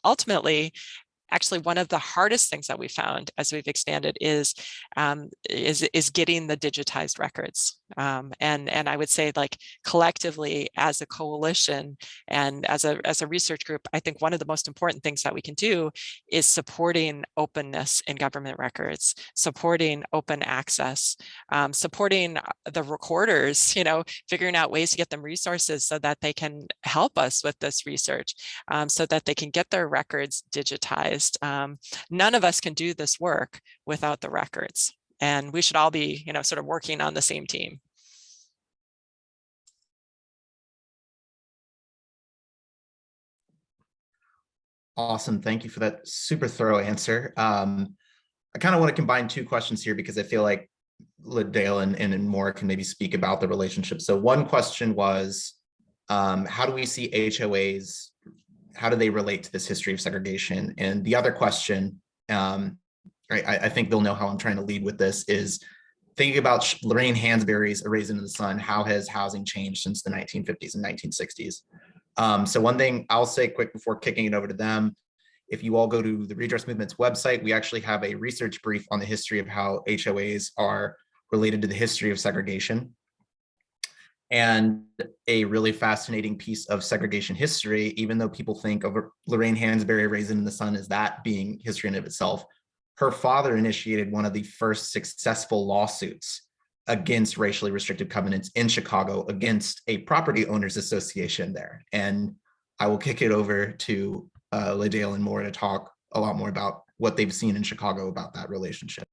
ultimately, actually, one of the hardest things that we found as we've expanded is getting the digitized records. And I would say, like, collectively as a coalition and as a research group, I think one of the most important things that we can do is supporting openness in government records, supporting open access, supporting the recorders, figuring out ways to get them resources so that they can help us with this research, so that they can get their records digitized. None of us can do this work without the records, and we should all be, sort of working on the same team. Awesome. Thank you for that super thorough answer. I kind of want to combine two questions here because I feel like Dale and Maura can maybe speak about the relationship. So one question was, how do we see HOAs? How do they relate to this history of segregation? And the other question, I think they'll know how I'm trying to lead with this, is thinking about Lorraine Hansberry's A Raisin in the Sun. How has housing changed since the 1950s and 1960s? So one thing I'll say quick before kicking it over to them, if you all go to the Redress Movement's website, we actually have a research brief on the history of how HOAs are related to the history of segregation. And a really fascinating piece of segregation history, even though people think of Lorraine Hansberry, Raisin in the Sun as that being history in of itself, her father initiated one of the first successful lawsuits against racially restrictive covenants in Chicago against a property owners association there. And I will kick it over to LaDale and Maura to talk a lot more about what they've seen in Chicago about that relationship.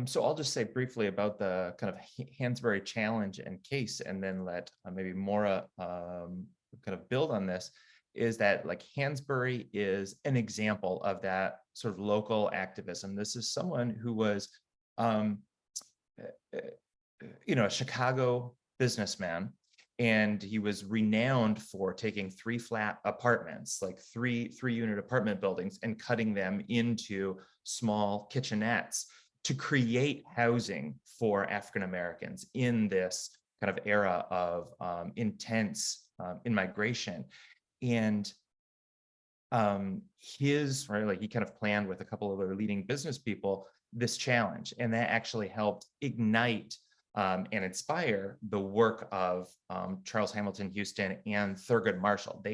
So I'll just say briefly about the kind of Hansberry challenge and case, and then let maybe Maura kind of build on this, is that, like, Hansberry is an example of that sort of local activism. This is someone who was, a Chicago businessman, and he was renowned for taking 3 flat apartments, like three unit apartment buildings, and cutting them into small kitchenettes to create housing for African Americans in this kind of era of intense immigration. And he kind of planned with a couple of other leading business people this challenge, and that actually helped ignite and inspire the work of Charles Hamilton Houston and Thurgood Marshall.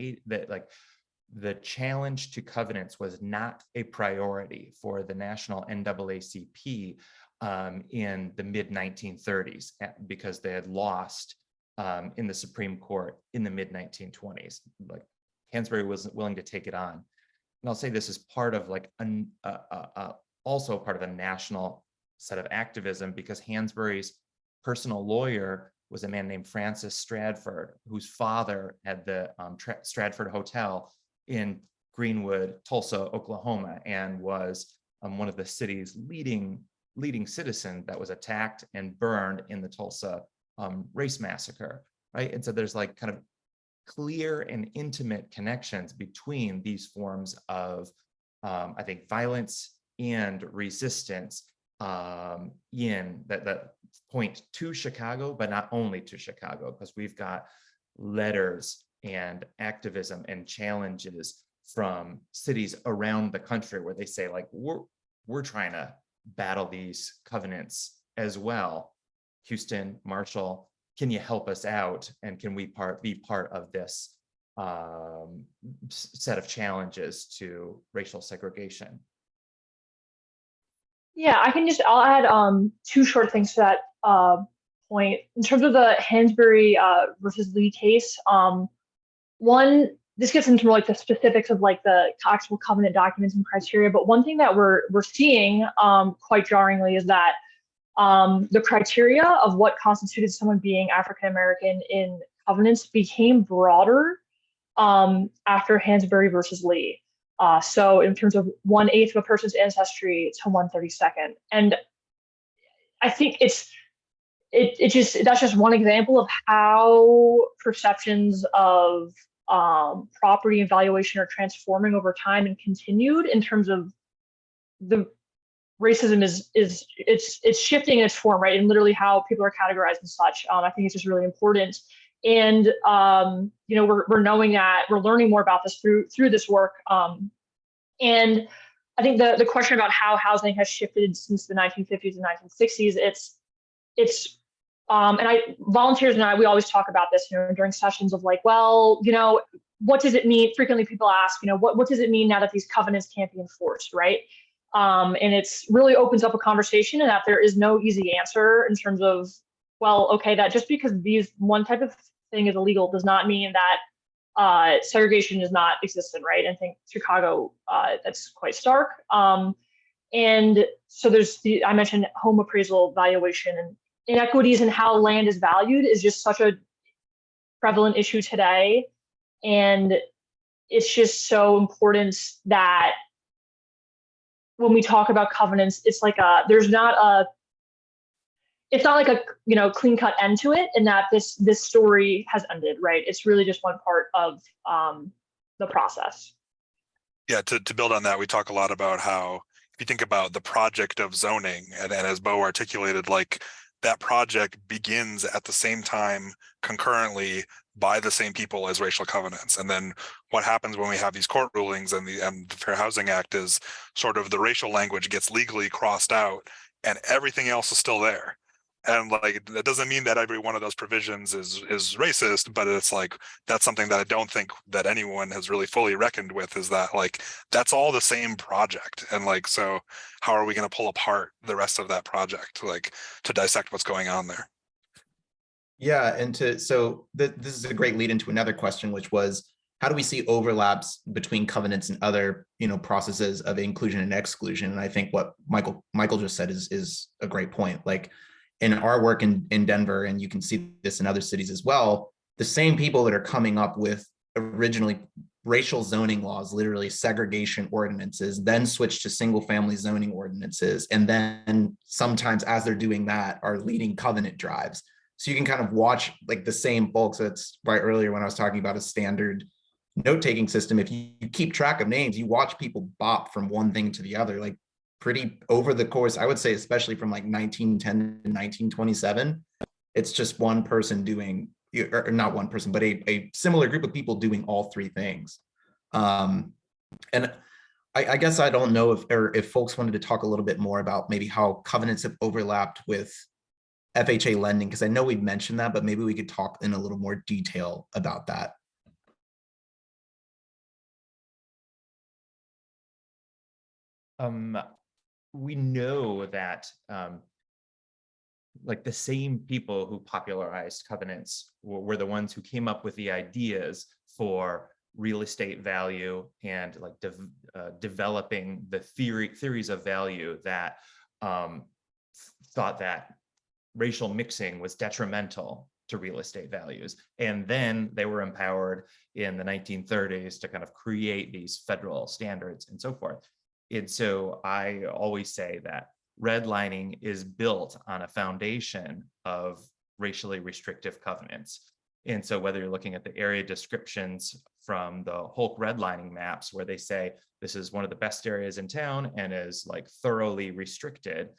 The challenge to covenants was not a priority for the national NAACP in the mid-1930s because they had lost in the Supreme Court in the mid-1920s. Like, Hansberry wasn't willing to take it on. And I'll say this is part of also part of a national set of activism, because Hansberry's personal lawyer was a man named Francis Stradford, whose father had the Stradford Hotel in Greenwood, Tulsa, Oklahoma, and was one of the city's leading citizen that was attacked and burned in the Tulsa race massacre, right? And so there's like kind of clear and intimate connections between these forms of, I think, violence and resistance in that point to Chicago, but not only to Chicago, because we've got letters and activism and challenges from cities around the country where they say, like, we're trying to battle these covenants as well. Houston, Marshall, can you help us out? And can we be part of this set of challenges to racial segregation? Yeah, I'll add two short things to that point. In terms of the Hansberry versus Lee case, one, this gets into more like the specifics of like the actual covenant documents and criteria, but one thing that we're seeing quite jarringly is that the criteria of what constituted someone being African American in covenants became broader after Hansberry versus Lee. So in terms of 1/8 of a person's ancestry to 1/32, and I think that's just one example of how perceptions of property and valuation are transforming over time and continued in terms of the racism it's shifting in its form, right? And literally how people are categorized and such. I think it's just really important. And we're knowing that we're learning more about this through this work. And I think the question about how housing has shifted since the 1950s and 1960s, it's and volunteers and I, we always talk about this, during sessions of like, well, what does it mean? Frequently people ask, what does it mean now that these covenants can't be enforced, right? And it's really opens up a conversation, and that there is no easy answer in terms of, well, okay, that just because one type of thing is illegal does not mean that segregation is not existent, right? I think Chicago, that's quite stark. And so I mentioned home appraisal valuation, and inequities in how land is valued is just such a prevalent issue today. And it's just so important that when we talk about covenants, it's like it's not like a clean cut end to it, and that this story has ended, right? It's really just one part of the process. Yeah, to build on that, we talk a lot about how, if you think about the project of zoning, and as Bo articulated, like that project begins at the same time concurrently by the same people as racial covenants. And then what happens when we have these court rulings and the Fair Housing Act is sort of the racial language gets legally crossed out and everything else is still there. And like, that doesn't mean that every one of those provisions is racist, but it's like, that's something that I don't think that anyone has really fully reckoned with, is that like, that's all the same project. And like, so how are we going to pull apart the rest of that project, like to dissect what's going on there? Yeah, and this is a great lead into another question, which was, how do we see overlaps between covenants and other, processes of inclusion and exclusion? And I think what Michael just said is a great point. Like, in our work in Denver, and you can see this in other cities as well, the same people that are coming up with originally racial zoning laws, literally segregation ordinances, then switch to single family zoning ordinances. And then sometimes as they're doing that are leading covenant drives. So you can kind of watch like the same folks. That's right earlier when I was talking about a standard note-taking system. If you keep track of names, you watch people bop from one thing to the other, like pretty over the course, I would say, especially from like 1910 to 1927, it's just one person doing, or not one person, but a similar group of people doing all three things. And I guess I don't know if folks wanted to talk a little bit more about maybe how covenants have overlapped with FHA lending, because I know we've mentioned that, but maybe we could talk in a little more detail about that. We know that like the same people who popularized covenants were the ones who came up with the ideas for real estate value and like developing the theories of value that thought that racial mixing was detrimental to real estate values. And then they were empowered in the 1930s to kind of create these federal standards and so forth. And so I always say that redlining is built on a foundation of racially restrictive covenants. And so whether you're looking at the area descriptions from the Hulk redlining maps, where they say this is one of the best areas in town and is like thoroughly restricted,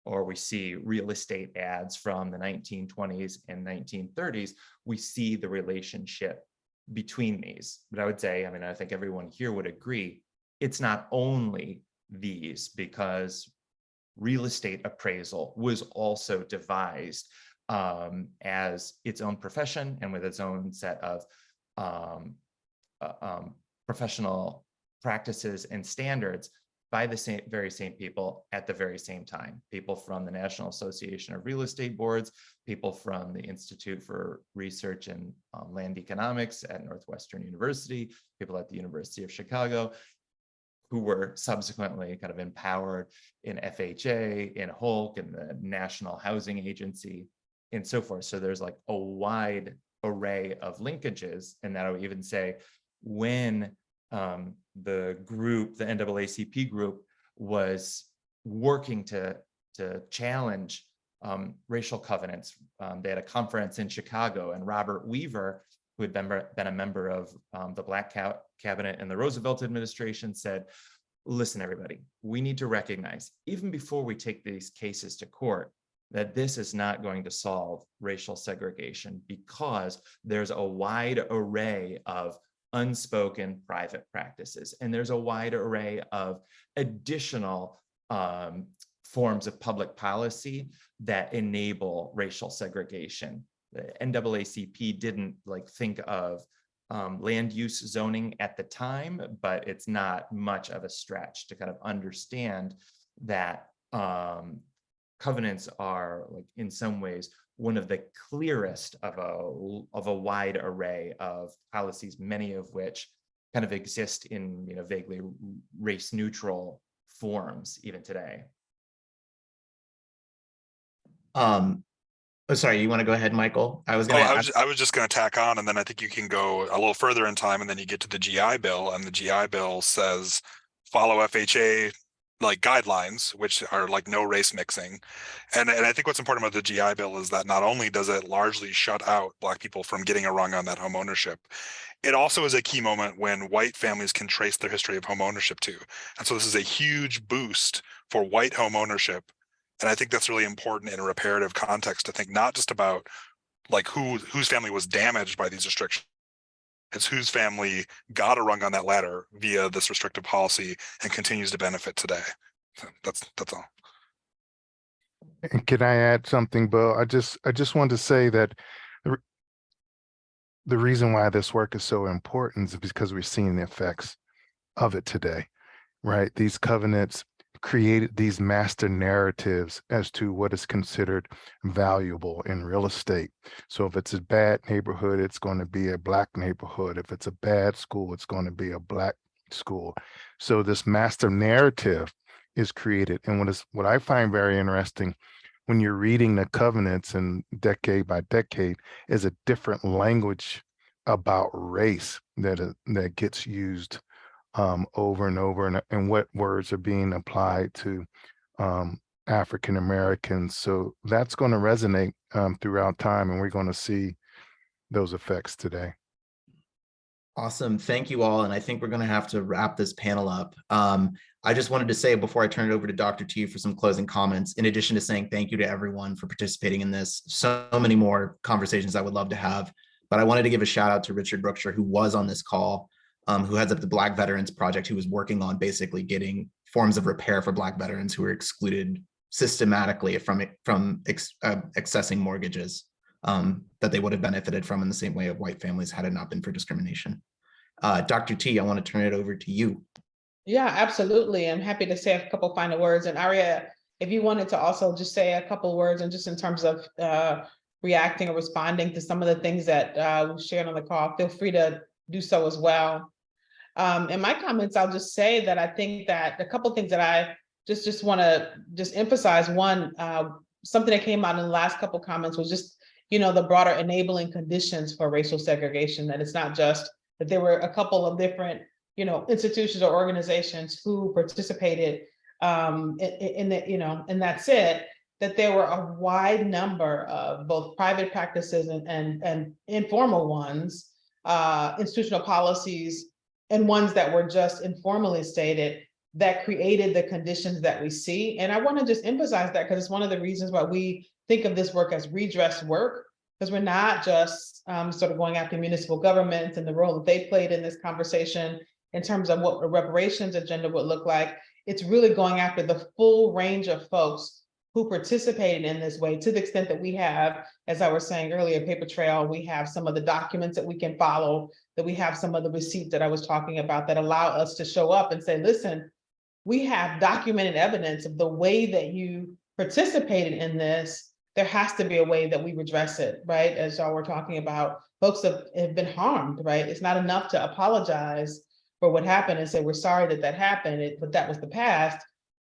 or we see real estate ads from the 1920s and 1930s, we see the relationship between these. But I would say, I mean, I think everyone here would agree, it's not only these, because real estate appraisal was also devised as its own profession and with its own set of professional practices and standards by the very same people at the very same time. People from the National Association of Real Estate Boards, people from the Institute for Research and Land Economics at Northwestern University, people at the University of Chicago, who were subsequently kind of empowered in FHA, in HOLC, in the National Housing Agency, and so forth. So there's like a wide array of linkages. And that I would even say when the group, the NAACP group, was working to challenge racial covenants, they had a conference in Chicago, and Robert Weaver, who had been a member of the Black Cabinet in the Roosevelt administration, said, listen, everybody, we need to recognize, even before we take these cases to court, that this is not going to solve racial segregation, because there's a wide array of unspoken private practices, and there's a wide array of additional forms of public policy that enable racial segregation. The NAACP didn't think of land use zoning at the time, but it's not much of a stretch to kind of understand that covenants are, in some ways, one of the clearest of a wide array of policies, many of which kind of exist in vaguely race neutral forms even today. Oh, sorry, you want to go ahead, Michael? I was going to I was just going to tack on, and then I think you can go a little further in time, and then you get to the GI Bill, and the GI Bill says follow FHA guidelines, which are no race mixing. And I think what's important about the GI Bill is that not only does it largely shut out Black people from getting a rung on that home ownership, it also is a key moment when white families can trace their history of home ownership too. And so this is a huge boost for white home ownership. And I think that's really important in a reparative context to think not just about whose family was damaged by these restrictions. It's whose family got a rung on that ladder via this restrictive policy and continues to benefit today. So that's all. And can I add something, Bill? I just wanted to say that the reason why this work is so important is because we're seeing the effects of it today, right? These covenants created these master narratives as to what is considered valuable in real estate. So if it's a bad neighborhood, it's going to be a Black neighborhood. If it's a bad school, it's going to be a Black school. So this master narrative is created. And what I find very interesting when you're reading the covenants and decade by decade is a different language about race that gets used over and over, and what words are being applied to African Americans. So that's going to resonate throughout time, and we're going to see those effects today. Awesome. Thank you all. And I think we're going to have to wrap this panel up. I just wanted to say before I turn it over to Dr. T for some closing comments, in addition to saying thank you to everyone for participating in this, so many more conversations I would love to have, but I wanted to give a shout out to Richard Brookshire, who was on this call, who heads up the Black Veterans Project, who was working on basically getting forms of repair for Black veterans who were excluded systematically from accessing mortgages that they would have benefited from in the same way of white families had it not been for discrimination. Dr. T, I want to turn it over to you. Yeah, absolutely. I'm happy to say a couple final words. And Aria, if you wanted to also just say a couple words and just in terms of reacting or responding to some of the things that we shared on the call, feel free to do so as well. In my comments, I'll just say that I think that a couple of things that I just want to emphasize. One, something that came out in the last couple of comments was just, the broader enabling conditions for racial segregation, that it's not just that there were a couple of different, institutions or organizations who participated in the, and that's it, that there were a wide number of both private practices and informal ones, institutional policies, and ones that were just informally stated that created the conditions that we see. And I want to just emphasize that because it's one of the reasons why we think of this work as redress work, because we're not just sort of going after municipal governments and the role that they played in this conversation in terms of what a reparations agenda would look like. It's really going after the full range of folks who participated in this way, to the extent that we have, as I was saying earlier, paper trail, we have some of the documents that we can follow, that we have some of the receipts that I was talking about that allow us to show up and say, listen, we have documented evidence of the way that you participated in this. There has to be a way that we redress it, right? As y'all were talking about, folks have been harmed, right? It's not enough to apologize for what happened and say, we're sorry that that happened, but that was the past.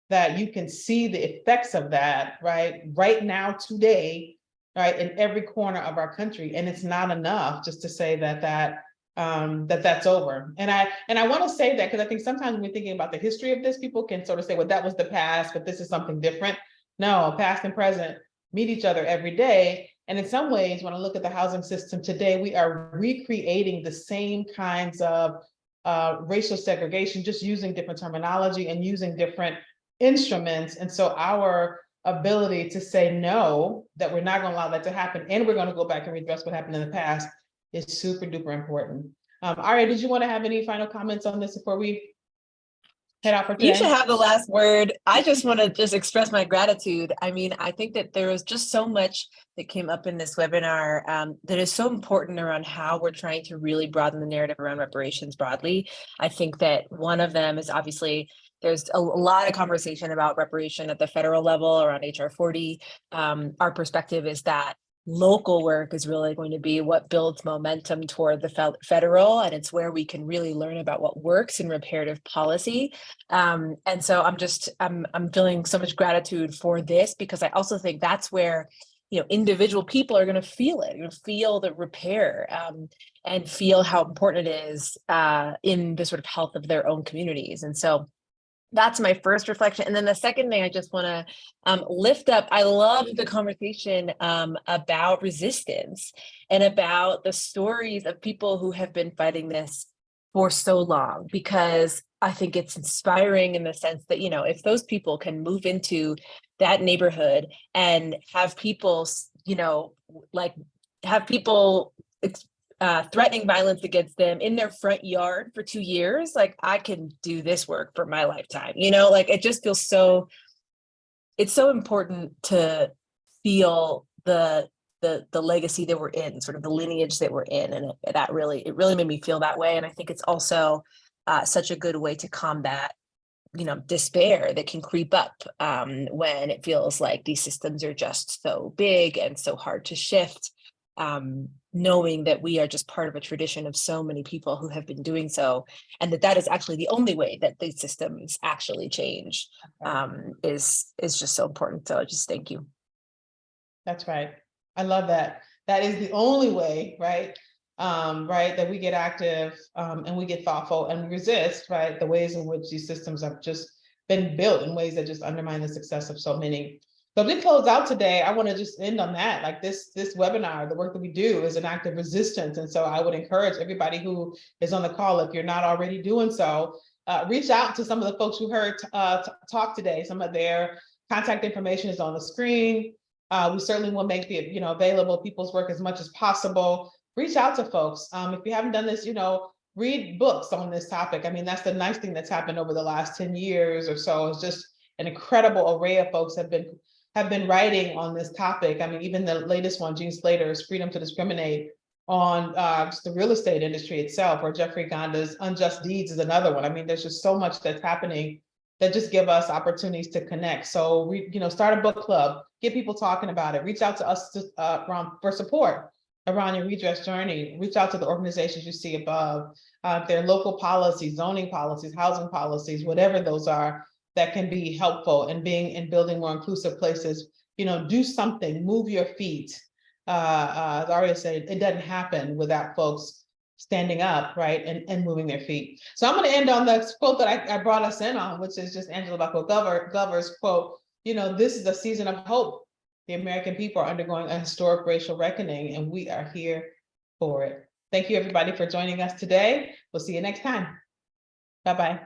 That you can see the effects of that, right now, today, right, in every corner of our country. And it's not enough just to say that's over. And I want to say that because I think sometimes when we're thinking about the history of this, people can sort of say, well, that was the past, but this is something different. No, past and present meet each other every day. And in some ways, when I look at the housing system today, we are recreating the same kinds of racial segregation, just using different terminology and using different instruments. And so our ability to say no, that we're not going to allow that to happen, and we're going to go back and redress what happened in the past, is super duper important. Aria, did you want to have any final comments on this before we head out for today? You should have the last word. I just want to express my gratitude. I mean, I think that there was just so much that came up in this webinar that is so important around how we're trying to really broaden the narrative around reparations broadly. I think that one of them is obviously there's a lot of conversation about reparation at the federal level around HR 40. Our perspective is that local work is really going to be what builds momentum toward the federal, and it's where we can really learn about what works in reparative policy. And so I'm feeling so much gratitude for this, because I also think that's where, you know, individual people are going to feel it, feel the repair, and feel how important it is in the sort of health of their own communities. And so that's my first reflection. And then the second thing I just want to lift up, I love the conversation about resistance and about the stories of people who have been fighting this for so long, because I think it's inspiring in the sense that, you know, if those people can move into that neighborhood and have people, you know, like have people threatening violence against them in their front yard for 2 years, like I can do this work for my lifetime, you know, like it just feels so, it's so important to feel the legacy that we're in, sort of the lineage that we're in. And it really made me feel that way. And I think it's also such a good way to combat, you know, despair that can creep up when it feels like these systems are just so big and so hard to shift. Knowing that we are just part of a tradition of so many people who have been doing so, and that is actually the only way that these systems actually change, is just so important. So just thank you. That's right. I love that. That is the only way, right? Right, that we get active and we get thoughtful and we resist, right, the ways in which these systems have just been built in ways that just undermine the success of so many. So if we close out today, I want to just end on that. Like this webinar, the work that we do is an act of resistance. And so I would encourage everybody who is on the call, if you're not already doing so, reach out to some of the folks who heard talk today. Some of their contact information is on the screen. We certainly will make the available people's work as much as possible. Reach out to folks. If you haven't done this, read books on this topic. I mean, that's the nice thing that's happened over the last 10 years or so. It's just an incredible array of folks have been writing on this topic. I mean, even the latest one, Gene Slater's Freedom to Discriminate, on just the real estate industry itself, or Jeffrey Gonda's Unjust Deeds is another one. I mean, there's just so much that's happening that just give us opportunities to connect. So start a book club, get people talking about it, reach out to us for support around your redress journey, reach out to the organizations you see above, their local policies, zoning policies, housing policies, whatever those are, that can be helpful in building more inclusive places. Do something, move your feet. As Aria said, it doesn't happen without folks standing up, right, and moving their feet. So I'm going to end on the quote that I brought us in on, which is just Angela Buckle-Gover's quote. This is a season of hope. The American people are undergoing a historic racial reckoning, and we are here for it. Thank you, everybody, for joining us today. We'll see you next time. Bye-bye.